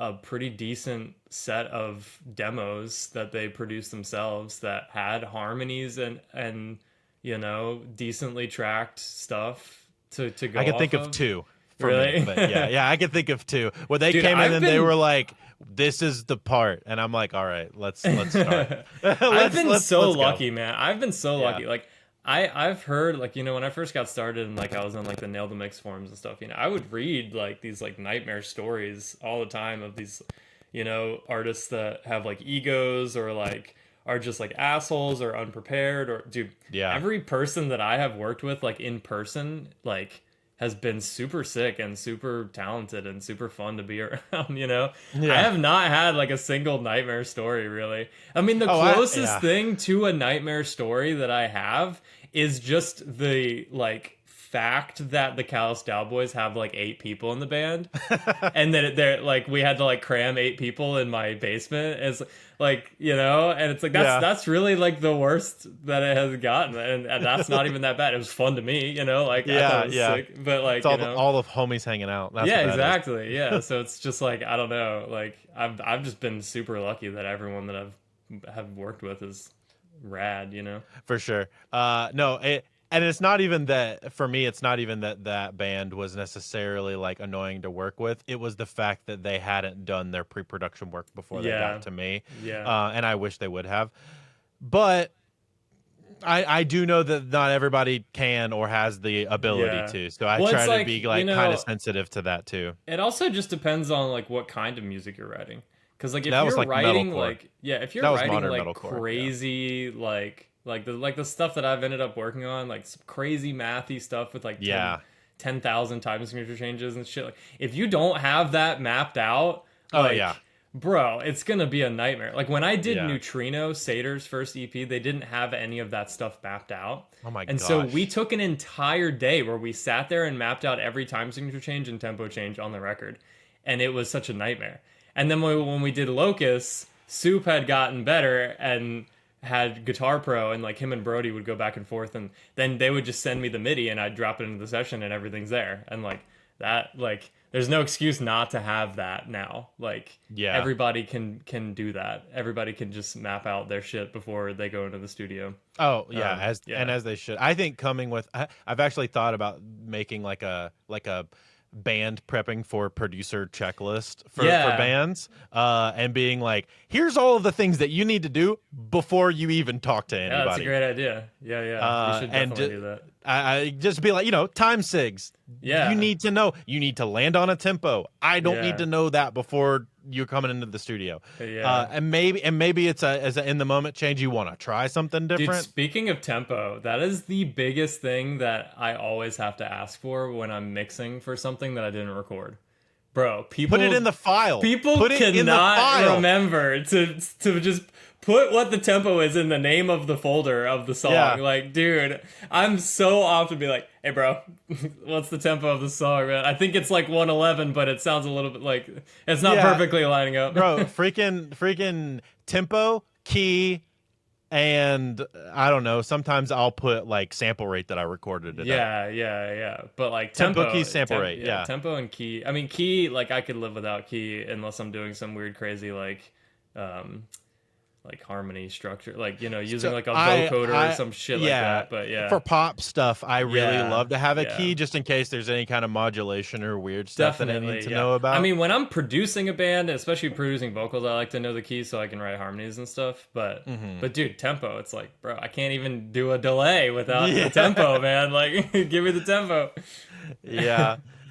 a pretty decent set of demos that they produced themselves that had harmonies and decently tracked stuff to go I can off think of two for Really? me, but yeah, I can think of two where they Dude, came in I've and they been- were like, "This is the part," and I'm like, "All right, let's start." I've been Let's so go. lucky, man. I've been so Yeah. lucky. Like I've heard like when I first got started and like I was on like the Nail the Mix forums and stuff, I would read like these like nightmare stories all the time of these artists that have like egos or like are just like assholes or unprepared or dude, Yeah. every person that I have worked with like in person like has been super sick and super talented and super fun to be around, Yeah. I have not had like a single nightmare story really. I mean, the closest thing to a nightmare story that I have is just the like fact that the Callous Cowboys have like 8 people in the band and that they're like we had to like cram 8 people in my basement as like and it's like that's really like the worst that it has gotten and that's not even that bad. It was fun to me, like I thought it was sick, but like it's all the homies hanging out. That's yeah, what that is. exactly. Yeah, so it's just like I don't know, like I've just been super lucky that everyone that have worked with is rad, For sure. No, and it's not even that for me. It's not even that band was necessarily like annoying to work with. It was the fact that they hadn't done their pre-production work before they got to me. Yeah. And I wish they would have. But I do know that not everybody can or has the ability to. So I try to be like kind of sensitive to that too. It also just depends on like what kind of music you're writing. Because like if That you're was, like, writing metalcore. like if you're That was writing modern like metalcore, crazy like the stuff that I've ended up working on, like some crazy mathy stuff with like 10,000 time signature changes and shit. Like if you don't have that mapped out, bro, it's gonna be a nightmare. Like when I did Neutrino, Sater's first EP, they didn't have any of that stuff mapped out. Oh my gosh. And so we took an entire day where we sat there and mapped out every time signature change and tempo change on the record. And it was such a nightmare. And then when we did Locust, Soup had gotten better and had Guitar Pro, and like him and Brody would go back and forth, and then they would just send me the MIDI and I'd drop it into the session and everything's there. And like that, like there's no excuse not to have that now. Like everybody can do that. Everybody can just map out their shit before they go into the studio. Oh yeah, as they should. I think I've actually thought about making like a band prepping for producer checklist for bands, and being like, here's all of the things that you need to do before you even talk to anybody. Yeah, that's a great idea. You should definitely do that. I just be like, time sigs. Yeah. You need to know. You need to land on a tempo. I don't need to know that before you're coming into the studio. And maybe it's as a in the moment change. You want to try something different. Dude, speaking of tempo, that is the biggest thing that I always have to ask for when I'm mixing for something that I didn't record. Bro, people put it in the file. People cannot remember to just put what the tempo is in the name of the folder of the song. Yeah. Like, dude, I'm so off to be like, hey, bro, what's the tempo of the song, man? I think it's like 111, but it sounds a little bit like it's not perfectly lining up. Bro, freaking tempo, key, and I don't know. Sometimes I'll put like sample rate that I recorded it at. Yeah. But like tempo key, sample rate. Yeah, tempo and key. I mean, key, like I could live without key unless I'm doing some weird, crazy like harmony structure, like using like a vocoder or some shit like that. But for pop stuff, I really love to have a key just in case there's any kind of modulation or weird stuff that I need to know about. I mean, when I'm producing a band, especially producing vocals, I like to know the keys so I can write harmonies and stuff. But dude, tempo, it's like, bro, I can't even do a delay without the tempo, man. Like, give me the tempo.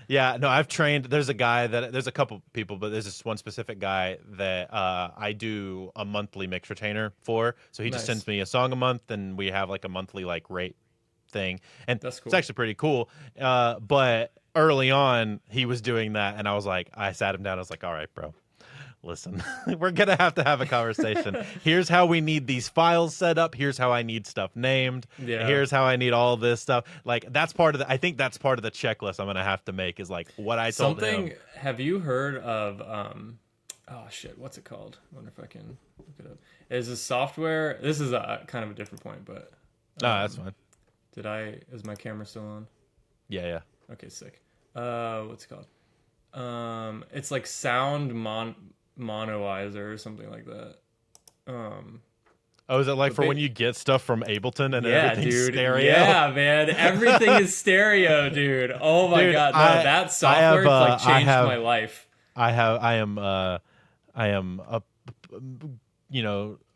Yeah, no, I've trained. There's a couple people, but there's this one specific guy that I do a monthly mix retainer for. So he just sends me a song a month, and we have like a monthly like rate thing, and that's cool. It's actually pretty cool. But early on, he was doing that, and I sat him down. I was like, all right, bro, listen, we're going to have a conversation. Here's how we need these files set up. Here's how I need stuff named. Yeah. Here's how I need all this stuff. Like, I think that's part of the checklist I'm going to have to make is like what I told him. Have you heard of, oh shit, what's it called? I wonder if I can look it up. Is a software, this is a kind of a different point, but. No, that's fine. Is my camera still on? Yeah. Okay, sick. What's it called? It's like sound monoizer or something like that. Oh, is it like for when you get stuff from Ableton and everything's dude. stereo? Yeah, man. Everything is stereo, dude. Oh my god. No, that software changed my life. I am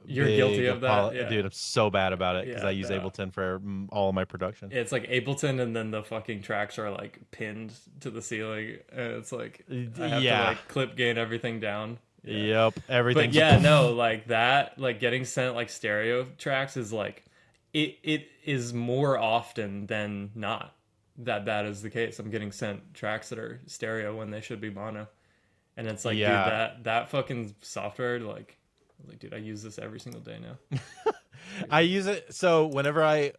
You're guilty of that? Yeah. Dude, I'm so bad about it because I use Ableton for all of my production. It's like Ableton, and then the fucking tracks are like pinned to the ceiling, and it's like I have to like clip gain everything down. Yeah. Yep, everything. But yeah, no, like that, like getting sent like stereo tracks is like it is more often than not that is the case. I'm getting sent tracks that are stereo when they should be mono, and it's like, dude, that fucking software, like, dude, I use this every single day now. I use it so whenever are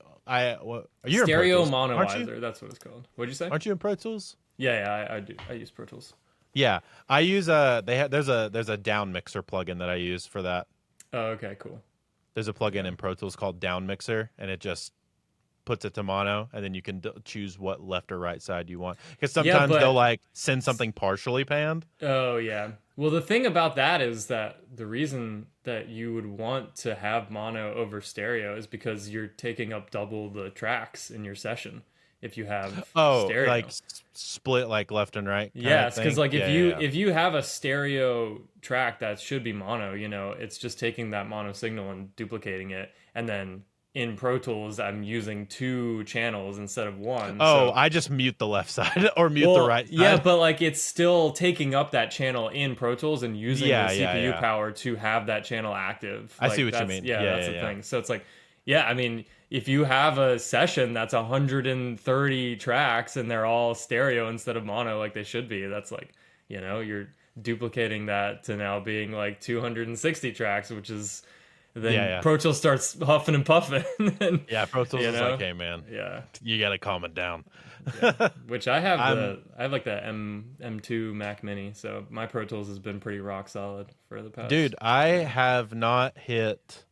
you stereo in Pro Tools? monoizer? That's what it's called. What'd you say? Aren't you in Pro Tools? Yeah, I do. I use Pro Tools. Yeah, I use there's a down mixer plugin that I use for that. Oh, okay, cool. There's a plugin in Pro Tools called Down Mixer, and it just puts it to mono, and then you can choose what left or right side you want. Because sometimes they'll like send something partially panned. Oh yeah. Well, the thing about that is that the reason that you would want to have mono over stereo is because you're taking up double the tracks in your session if you have stereo. Like split like left and right. Yes, because like if you have a stereo track that should be mono, it's just taking that mono signal and duplicating it, and then in Pro Tools, I'm using 2 channels instead of 1. Oh, so I just mute the left side or mute the right side. Yeah, but like it's still taking up that channel in Pro Tools and using the CPU power to have that channel active. I see what you mean. Yeah, that's the thing. So it's like, I mean, if you have a session that's 130 tracks and they're all stereo instead of mono like they should be, that's like, you're duplicating that to now being like 260 tracks, which is... Then Pro Tools starts huffing and puffing. And, Pro Tools is like, hey man, you gotta calm it down. Which I have I have like the M2 Mac Mini, so my Pro Tools has been pretty rock solid for the past. Dude, I have not hit.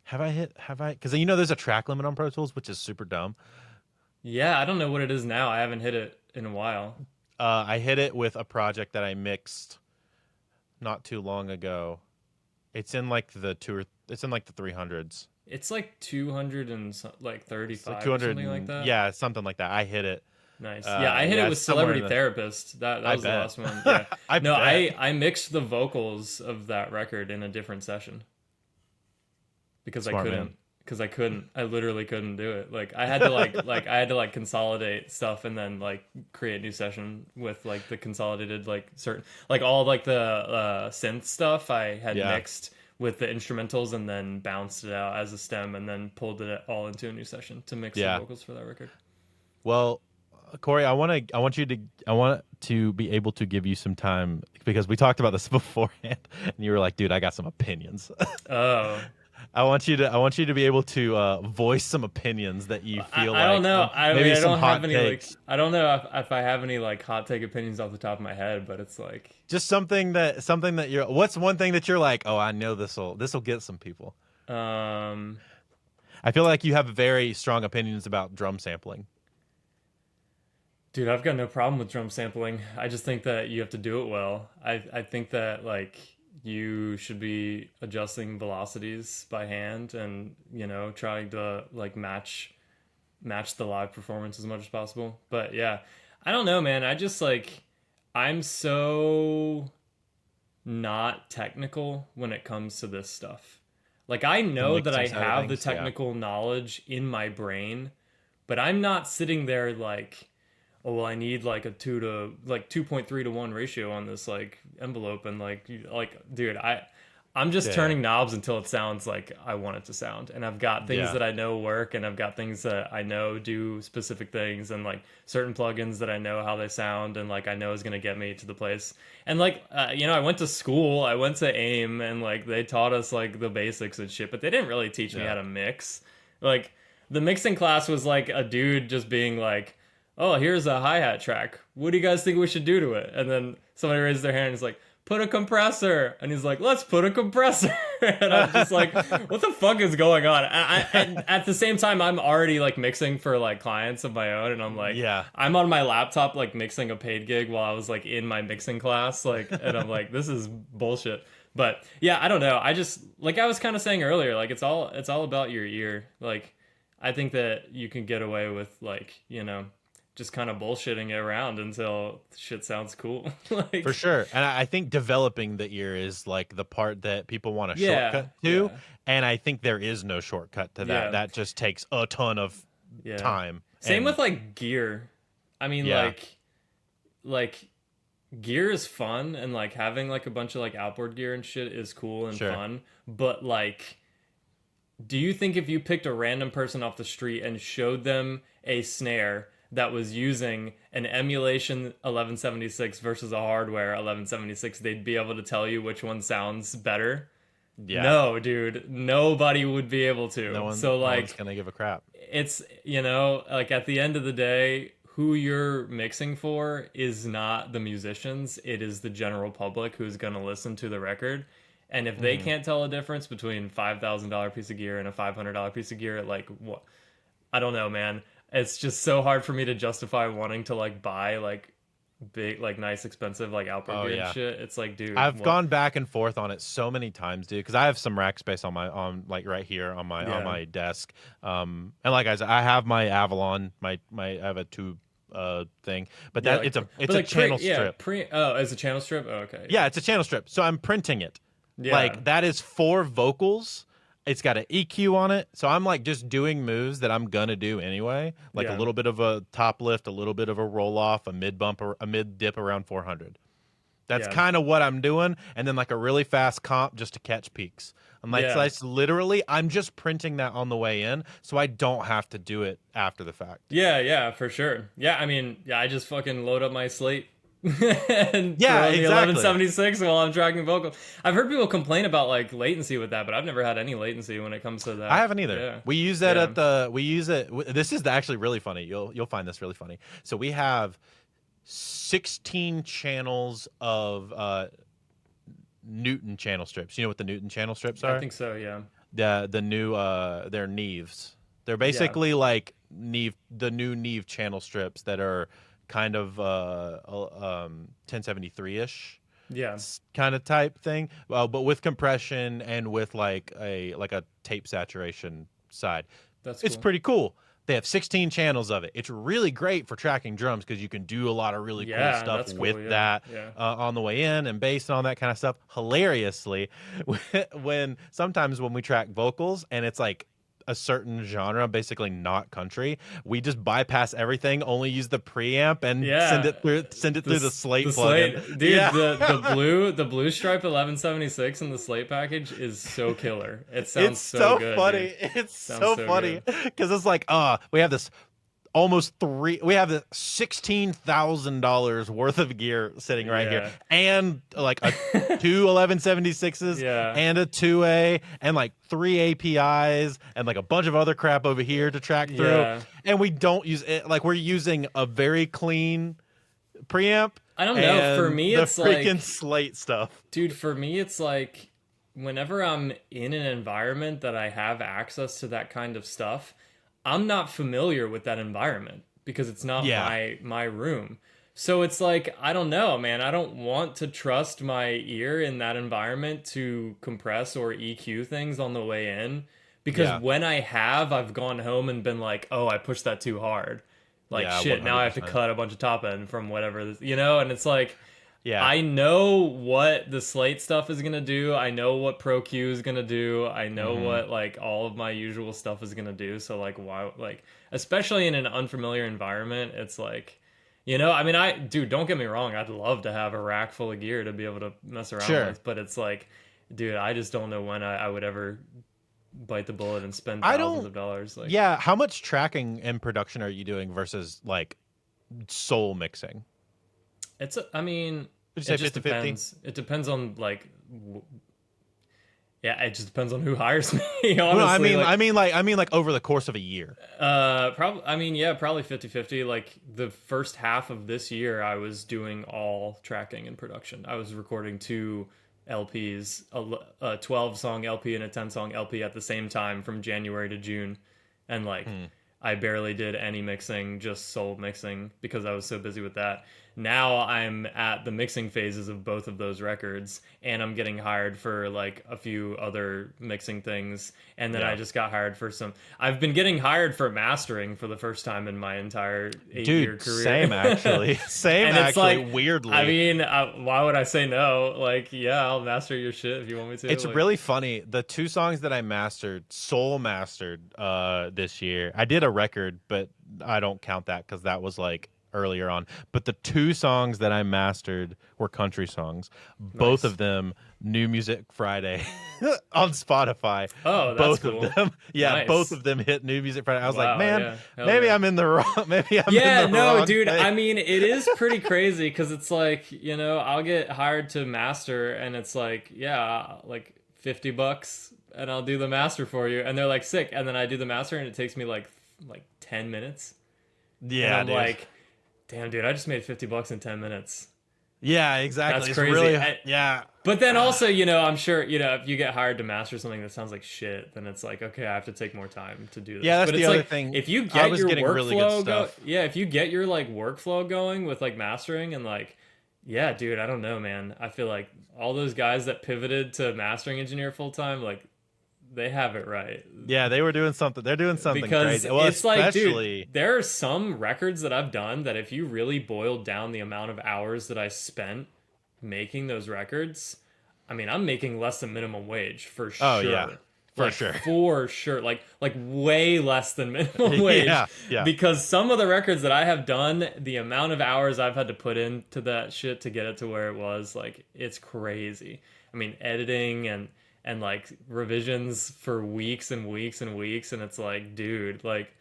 Have I? Because there's a track limit on Pro Tools, which is super dumb. Yeah, I don't know what it is now. I haven't hit it in a while. I hit it with a project that I mixed not too long ago. It's in like the 300s. It's like 200 and like 35 like or something like that. Yeah, something like that. I hit it. Nice. I hit it with Celebrity Therapist. That was the last one. Yeah. I mixed the vocals of that record in a different session because I couldn't. I literally couldn't do it. Like I had to consolidate stuff and then like create a new session with like the consolidated like certain like all like the synth stuff I had mixed with the instrumentals and then bounced it out as a stem and then pulled it all into a new session to mix the vocals for that record. Well, Corey, I want to be able to give you some time because we talked about this beforehand and you were like, dude, I got some opinions. Oh. I want you to be able to voice some opinions that you feel like. I don't know. Maybe I some don't hot have any takes. I don't know if I have any like hot take opinions off the top of my head, but it's like just something that you're. What's one thing that you're like? Oh, I know this'll get some people. I feel like you have very strong opinions about drum sampling. Dude, I've got no problem with drum sampling. I just think that you have to do it well. I think that like you should be adjusting velocities by hand and trying to like match the live performance as much as possible. But yeah, I don't know, man. I just like I'm so not technical when it comes to this stuff. Like I know that I have the technical knowledge in my brain, but I'm not sitting there like, oh, well, I need like a 2.3 to 1 ratio on this like envelope and like dude, I'm just Yeah. turning knobs until it sounds like I want it to sound. And I've got things Yeah. that I know work, and I've got things that I know do specific things, and like certain plugins that I know how they sound, and like I know is going to get me to the place. And like, I went to school, I went to AIM, and like they taught us like the basics and shit, but they didn't really teach me how to mix. Like, the mixing class was like a dude just being like, oh, here's a hi-hat track. What do you guys think we should do to it? And then somebody raised their hand and is like, put a compressor. And he's like, let's put a compressor. And I'm just like, what the fuck is going on? And at the same time, I'm already like mixing for like clients of my own. And I'm like, Yeah. I'm on my laptop like mixing a paid gig while I was like in my mixing class. Like, and I'm like, this is bullshit. But yeah, I don't know. I just, like I was kind of saying earlier, like it's all about your ear. Like, I think that you can get away with like, just kind of bullshitting it around until shit sounds cool. Like, For sure. And I think developing the ear is like the part that people want a shortcut to. Yeah. And I think there is no shortcut to that. Yeah. That just takes a ton of time. Same And with like gear. I mean, Yeah. like gear is fun, and like having like a bunch of like outboard gear and shit is cool and Sure. fun. But like, do you think if you picked a random person off the street and showed them a snare that was using an emulation 1176 versus a hardware 1176, they'd be able to tell you which one sounds better? Yeah. No, dude, nobody would be able to. No one, So no like, one's gonna give a crap. it's, like at the end of the day, who you're mixing for is not the musicians, it is the general public who's going to listen to the record. And if they can't tell a difference between $5,000 piece of gear and a $500 piece of gear, like, what, I don't know, man. It's just so hard for me to justify wanting to like buy like big, like nice, expensive, like outboard gear and shit. It's like, dude, I've gone back and forth on it so many times, dude, because I have some rack space on like right here on my desk. And like I said, I have my Avalon, my I have a tube thing, but that like, it's a channel strip. As a channel strip. Oh, okay. Yeah, it's a channel strip. So I'm printing it. Yeah. Like that is 4 vocals. It's got an EQ on it. So I'm like just doing moves that I'm gonna do anyway. Like a little bit of a top lift, a little bit of a roll off, a mid bump, or a mid dip around 400. That's kind of what I'm doing, and then like a really fast comp just to catch peaks. I'm like, so it's literally, I'm just printing that on the way in, so I don't have to do it after the fact. Yeah, for sure. Yeah, I mean, I just fucking load up my slate and throw the exactly. 1176 while I'm tracking vocals. I've heard people complain about like latency with that, but I've never had any latency when it comes to that. I haven't either. Yeah. We use that this is actually really funny. You'll find this really funny. So we have 16 channels of Newton channel strips. You know what the Newton channel strips are? I think so, yeah. The new they're Neves. They're basically like the new Neve channel strips that are kind of 1073-ish. Yeah. Kind of type thing. But with compression and with like a tape saturation side. It's pretty cool. They have 16 channels of it. It's really great for tracking drums because you can do a lot of really cool stuff with that on the way in, and bass and all that kind of stuff. Hilariously, sometimes when we track vocals and it's like a certain genre, basically not country, we just bypass everything, only use the preamp and send it through the Slate plugin. Dude, the blue stripe 1176 in the Slate package is so killer. It sounds so good, funny. Dude. It's so funny because it's like, we have this $16,000 worth of gear sitting right here, and like two 1176s and a 2A and like 3 APIs and like a bunch of other crap over here to track through, and we don't use it. Like, we're using a very clean preamp. I don't know. For me, it's the freaking Slate stuff, dude. For me, it's like whenever I'm in an environment that I have access to that kind of stuff, I'm not familiar with that environment because it's not my room. So it's like, I don't know, man. I don't want to trust my ear in that environment to compress or EQ things on the way in, because when I've gone home and been like, oh, I pushed that too hard. Like, shit, 100%. Now I have to cut a bunch of top end from whatever, and it's like, I know what the Slate stuff is going to do. I know what Pro Q is going to do. I know what, like, all of my usual stuff is going to do. So, like, why, like, especially in an unfamiliar environment, it's like, I mean, dude, don't get me wrong. I'd love to have a rack full of gear to be able to mess around with. But it's like, dude, I just don't know when I would ever bite the bullet and spend I thousands don't. of dollars. Like, Yeah, how much tracking and production are you doing versus like soul mixing? I mean, Would it you say just 50-50? depends. It depends on like, yeah, it just depends on who hires me. Well, Honestly, like, I mean like over the course of a year. probably, I mean, yeah, probably 50-50. Like the first half of this year, I was doing all tracking and production. I was recording two LPs, a 12 song LP and a 10 song LP at the same time from January to June. And like, I barely did any mixing, just soul mixing because I was so busy with that. Now I'm at the mixing phases of both of those records, and I'm getting hired for like a few other mixing things. And then Yeah. I just got hired for some. I've been getting hired for mastering for the first time in my entire 8-year Dude, career. same actually. Same And it's actually, like, weirdly. I mean, why would I say no? Like, yeah, I'll master your shit if you want me to. It's like, really funny. The two songs that I soul mastered this year. I did a record, but I don't count that because that was like earlier on. But the two songs that I mastered were country songs. Both Nice. of them New Music Friday on Spotify. Oh, that's Both cool. of them. Yeah, Nice. both of them hit New Music Friday. I was like, Wow, man, yeah. Hell maybe yeah. I'm in the wrong. Maybe I'm Yeah, in the no, wrong dude. thing. I mean, it is pretty crazy because it's like, I'll get hired to master, and it's like, yeah, like $50, and I'll do the master for you, and they're like sick, and then I do the master, and it takes me like 10 minutes, and Yeah, I'm dude. like, damn, dude, I just made $50 in 10 minutes. Yeah, exactly. That's It's crazy. really, yeah. But then also, I'm sure, if you get hired to master something that sounds like shit, then it's like, okay, I have to take more time to do this. Yeah, that's but the it's other like, thing. if you I get was your getting really good workflow stuff. yeah, if you get your like workflow going with like mastering and like, yeah, dude, I don't know, man. I feel like all those guys that pivoted to mastering engineer full time, like they have it right. Yeah, they were doing something. They're doing something Because crazy. Well, it's like, especially, dude, there are some records that I've done that if you really boiled down the amount of hours that I spent making those records, I mean, I'm making less than minimum wage for sure. Oh, yeah. For sure. For sure. Like way less than minimum wage. Yeah. Because some of the records that I have done, the amount of hours I've had to put into that shit to get it to where it was, like, it's crazy. I mean, editing and like revisions for weeks and weeks and weeks, and it's like, dude, like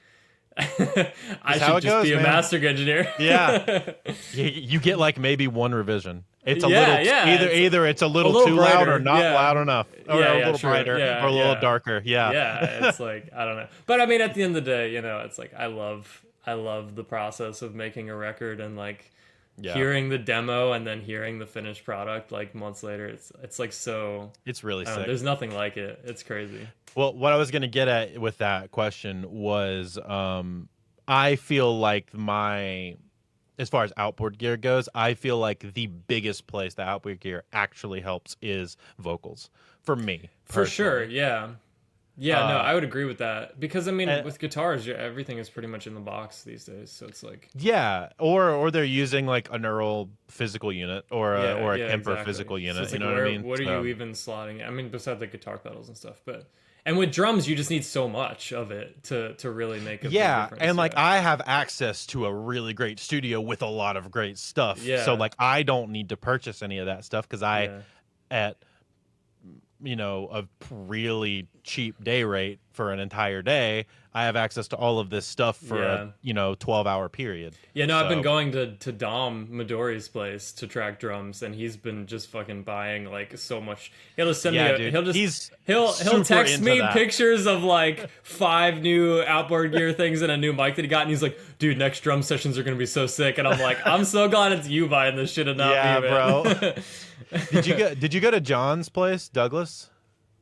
I should just be a mastering engineer. Yeah. You get like maybe one revision. It's a Yeah, little yeah, either it's a little too loud brighter, or not yeah. loud enough, or Yeah, a yeah, little sure, brighter, yeah, or a little yeah. darker. Yeah. Yeah, it's like, I don't know. But I mean, at the end of the day, it's like I love the process of making a record and like hearing the demo and then hearing the finished product like months later. It's like so. It's really I don't know, sick. there's nothing like it. It's crazy. Well, what I was gonna get at with that question was, I feel like as far as outboard gear goes, I feel like the biggest place that outboard gear actually helps is vocals for me. For sure, personally. yeah. Yeah, no, I would agree with that because I mean, and- with guitars, everything is pretty much in the box these days. So it's like, Yeah, or they're using like a neural physical unit or a Kemper exactly. physical So unit. it's You like, know what I mean? What are you even slotting? I mean, besides the guitar pedals and stuff, and with drums, you just need so much of it to really make a big difference. And like I have access to a really great studio with a lot of great stuff. Yeah. So like I don't need to purchase any of that stuff because at a really cheap day rate for an entire day, I have access to all of this stuff for a 12-hour period. Yeah, no, I've been going to Dom Midori's place to track drums, and he's been just fucking buying like so much. He'll just send me he'll text me pictures of like 5 new outboard gear things and a new mic that he got, and he's like, dude, next drum sessions are gonna be so sick. And I'm like, I'm so glad it's you buying this shit and not me, man. Bro. Did you go to John's place, Douglas?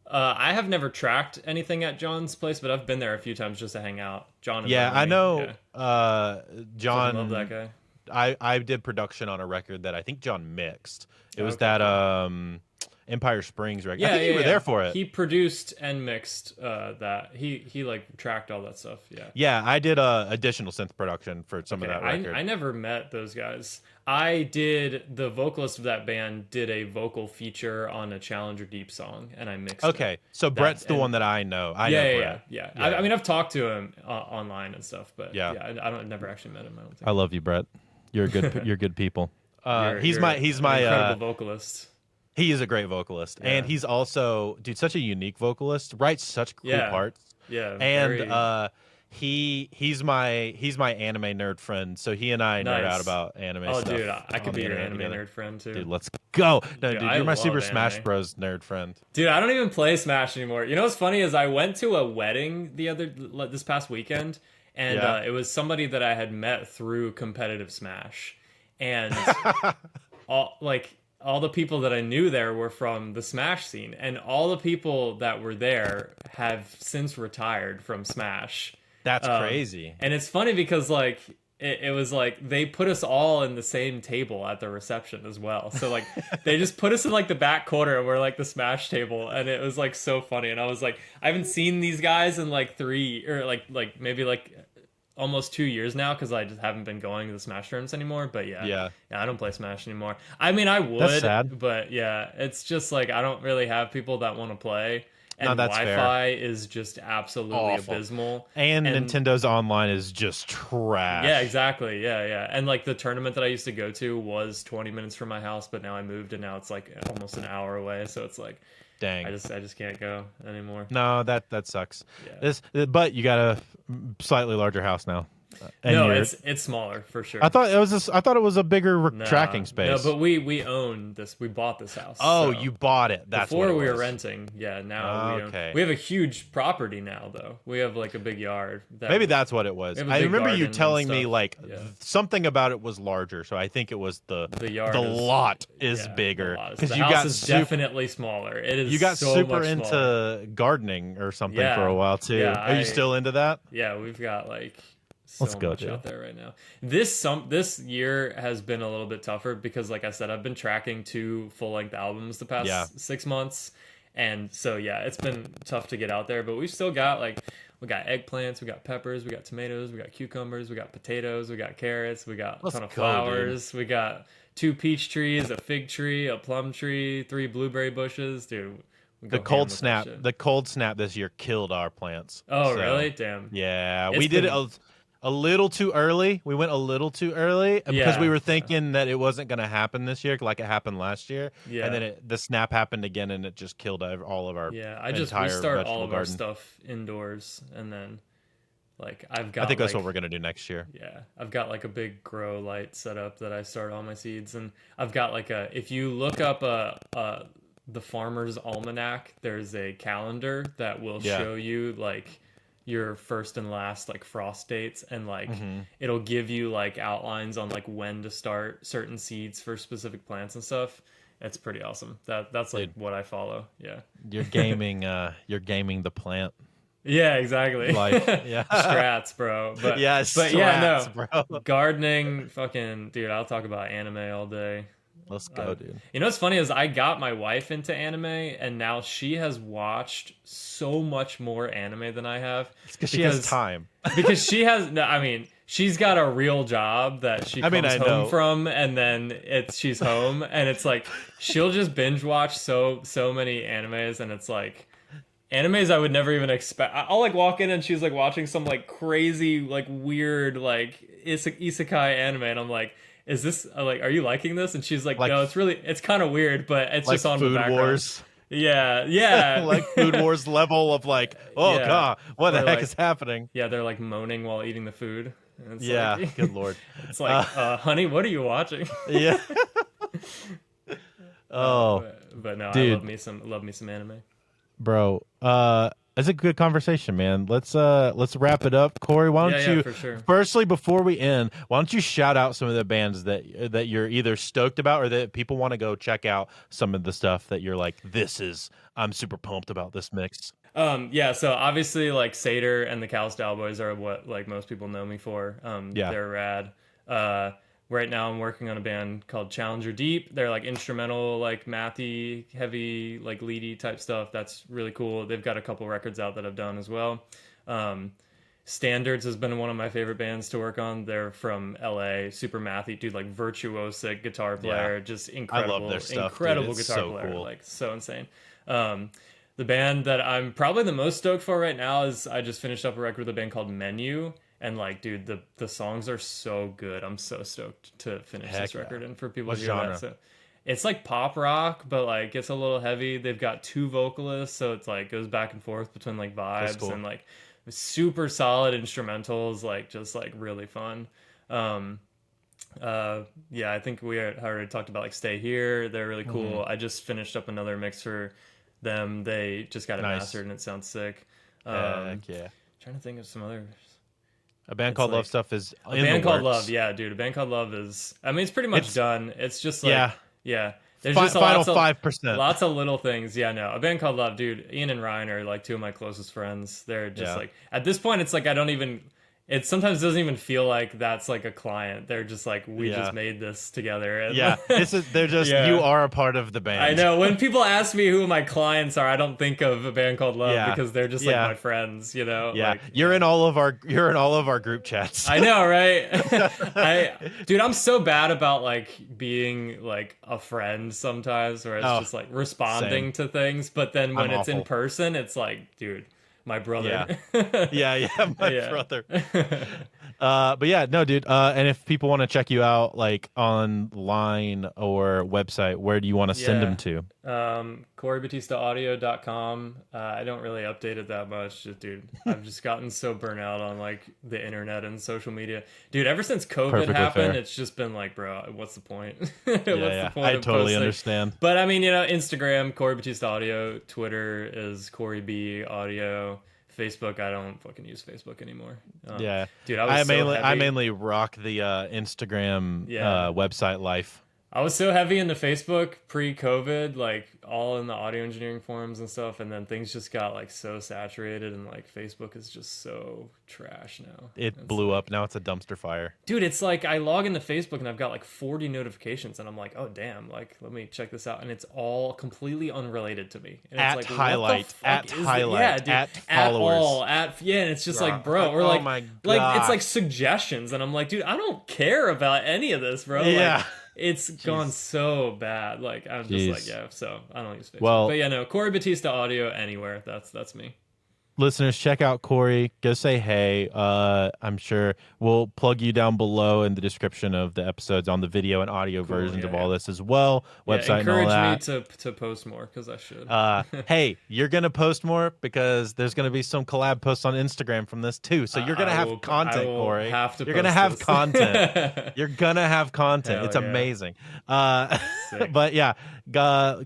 I have never tracked anything at John's place, but I've been there a few times just to hang out. John. I know. Yeah. John. I love that guy. I did production on a record that I think John mixed. It was Okay, that Empire Springs record. Yeah, I think you were there for it. He produced and mixed that. He like tracked all that stuff. Yeah. Yeah, I did additional synth production for some of that record. I never met those guys. I did, the vocalist of that band did a vocal feature on a Challenger Deep song, and I mixed it. Okay, so Brett's the one that I know. I know Brett. Yeah. I mean, I've talked to him online and stuff, but I've never actually met him. I don't think. I love you, Brett. You're good. You're good people. He's my incredible vocalist. He is a great vocalist, and Yeah. he's also, dude, such a unique vocalist. Writes such cool Yeah. parts, Yeah. and Very he's my anime nerd friend. So he and I nerd out nice. about anime Oh, stuff dude, I on could the be your internet anime together. nerd friend too. Dude, let's go. No, Dude, dude, I you're my Super love Smash anime. Bros. Nerd friend. Dude, I don't even play Smash anymore. You know what's funny is I went to a wedding this past weekend, and Yeah. it was somebody that I had met through competitive Smash, and all the people that I knew there were from the Smash scene, and all the people that were there have since retired from Smash. That's crazy. And it's funny because like it was like they put us all in the same table at the reception as well. So like they just put us in like the back corner and we're like the Smash table, and it was like so funny. And I was like, I haven't seen these guys in like 3 or like maybe like almost 2 years now because I just haven't been going to the Smash tournaments anymore. But yeah, I don't play Smash anymore. I mean, I would, That's sad. but yeah, it's just like I don't really have people that want to play. And No, that's Wi-Fi is just absolutely Awful. abysmal. And Nintendo's online is just trash. Yeah, exactly. Yeah. And like the tournament that I used to go to was 20 minutes from my house, but now I moved and now it's like almost an hour away. So it's like, Dang. I just can't go anymore. No, that sucks. Yeah. But you got a slightly larger house now. And No, it's smaller for sure. I thought it was a bigger tracking space. No, but we own this. We bought this house. Oh, so. you bought it. That's Before what it we were was. renting. Yeah, now we own. Okay. We have a huge property now, though. We have like a big yard. Maybe that's what it was. We have a I big remember you garden telling and me stuff. like Yeah. something about it was larger, so I think it was the yard. The is, lot is yeah, bigger because you the house got is definitely smaller. It is. you got so super much into smaller. gardening or something Yeah. for a while too. Yeah, Are you still into that? Yeah, we've got like so Let's go, much dude. out there right now. This year has been a little bit tougher because, like I said, I've been tracking 2 full-length albums the past 6 months, and so yeah, it's been tough to get out there. But we've still got like we got eggplants, we got peppers, we got tomatoes, we got cucumbers, we got potatoes, we got carrots, we got a ton of flowers, we got 2 peach trees, a fig tree, a plum tree, 3 blueberry bushes, dude. The cold snap this year killed our plants. Oh, So, really? Damn. Yeah, It's we did been- it a little too early. We went a little too early because Yeah. we were thinking that it wasn't going to happen this year like it happened last year. Yeah. And then the snap happened again and it just killed all of our Yeah, we entire start vegetable all of garden. our stuff indoors, and then like I've got. I think that's like, what we're going to do next year. Yeah, I've got like a big grow light set up that I start all my seeds, and I've got like if you look up the Farmer's Almanac, there's a calendar that will show you like your first and last like frost dates, and like it'll give you like outlines on like when to start certain seeds for specific plants and stuff. It's pretty awesome. That's like what I follow. Yeah. You're gaming the plant. Yeah, exactly. Like, yeah. Strats, bro. But Yeah, but yeah, strats, no. bro. Gardening, fucking dude, I'll talk about anime all day. Let's go, dude. You know what's funny is I got my wife into anime, and now she has watched so much more anime than I have. It's because she has time. Because she has, no, I mean, she's got a real job that she comes I home know. from, and then she's home, and it's like she'll just binge watch so many animes, and it's like animes I would never even expect. I'll like walk in and she's like watching some like crazy like weird like isekai anime, and I'm like, is this like, are you liking this? And she's like, no, it's kind of weird, but it's Like just on Food the background. Wars. Yeah. Like Food Wars level of like, oh Yeah. god, what the Or, heck like, is happening? Yeah, they're like moaning while eating the food. And it's Yeah, like, good lord. It's like, honey, what are you watching? Yeah. Oh, but no, dude. I love me some anime. bro. It's a good conversation, man. Let's wrap it up. Corey, why don't Yeah, you for sure. firstly, before we end, why don't you shout out some of the bands that you're either stoked about or that people want to go check out some of the stuff that you're like, I'm super pumped about this mix. Yeah, so obviously like Seder and the Cowstyle Boys are what like most people know me for. Yeah. They're rad. Right now I'm working on a band called Challenger Deep. They're like instrumental, like mathy, heavy, like leady type stuff. That's really cool. They've got a couple records out that I've done as well. Standards has been one of my favorite bands to work on. They're from LA, super mathy, dude, like virtuosic guitar player, just incredible. I love their stuff, incredible dude. It's guitar so player, cool. like so insane. The band that I'm probably the most stoked for right now is I just finished up a record with a band called Menu. And like, dude, the songs are so good. I'm so stoked to finish this record and for people What to hear genre? that. So it's like pop rock, but like it's a little heavy. They've got 2 vocalists, so it's like goes back and forth between like vibes cool. and like super solid instrumentals, like just like really fun. Yeah, I think we already talked about like Stay Here. They're really cool. I just finished up another mix for them. They just got it mastered and it sounds sick. Heck yeah. Trying to think of some other. A band called Love stuff is a band called Love. Yeah, dude. A band called Love is. I mean, it's pretty much done. It's just like yeah. There's just final 5%. Lots of little things. Yeah, no. A band called Love, dude. Ian and Ryan are like 2 of my closest friends. They're just like at this point, it's like I don't even. It sometimes doesn't even feel like that's like a client. They're just like, we just made this together. And they're just, you are a part of the band. I know. When people ask me who my clients are, I don't think of a band called Love because they're just like my friends, you know? Yeah. Like, you're in all of our group chats. I know, right? Dude, I'm so bad about like being like a friend sometimes where it's just like responding to things. But then when it's in person, it's like, dude, my brother. My brother. But yeah, no, dude. And if people want to check you out, like online or website, where do you want to send them to? CoreyBautistaAudio.com. I don't really update it that much. Dude, I've just gotten so burnt out on like the internet and social media. Dude, ever since COVID happened, it's just been like, bro, what's the point? What's the point I of totally posting? understand. But I mean, you know, Instagram, Corey Bautista Audio. Twitter is Corey B Audio. Facebook, I don't fucking use Facebook anymore. Dude, I mainly rock the Instagram website life. I was so heavy into Facebook pre-COVID, like all in the audio engineering forums and stuff, and then things just got like so saturated, and like Facebook is just so trash now. It blew up. Now it's a dumpster fire. Dude, it's like I log into Facebook and I've got like 40 notifications, and I'm like, oh damn, like let me check this out, and it's all completely unrelated to me. And at it's like, highlight, at highlight, dude, at followers, and it's just like, bro, or like, my God. like it's like suggestions, and I'm like, dude, I don't care about any of this, bro. Yeah. Like, it's gone so bad. Like I'm just like, so I don't use Facebook. Well, but yeah, no, Corey Bautista Audio anywhere. That's me. Listeners, check out Corey. Go say hey. I'm sure we'll plug you down below in the description of the episodes on the video and audio versions of all this as well. Website and all that. Encourage me to post more because I should. Hey, you're gonna post more because there's gonna be some collab posts on Instagram from this too. So you're gonna have content, Corey. You're gonna have content. You're gonna have content. It's amazing. But yeah,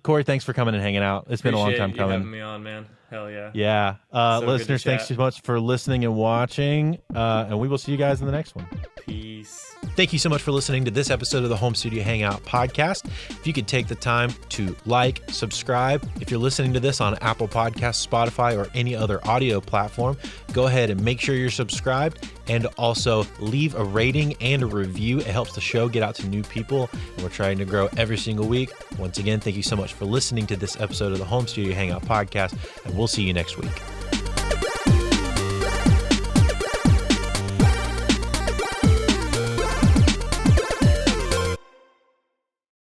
Corey, thanks for coming and hanging out. It's been a long time coming. Having me on, man. Hell yeah. Yeah. Listeners, thanks so much for listening and watching. And we will see you guys in the next one. Peace. Thank you so much for listening to this episode of the Home Studio Hangout podcast. If you could take the time to like, subscribe. If you're listening to this on Apple Podcasts, Spotify, or any other audio platform, go ahead and make sure you're subscribed, and also leave a rating and a review. It helps the show get out to new people, and we're trying to grow every single week. Once again, thank you so much for listening to this episode of the Home Studio Hangout podcast, and we'll see you next week.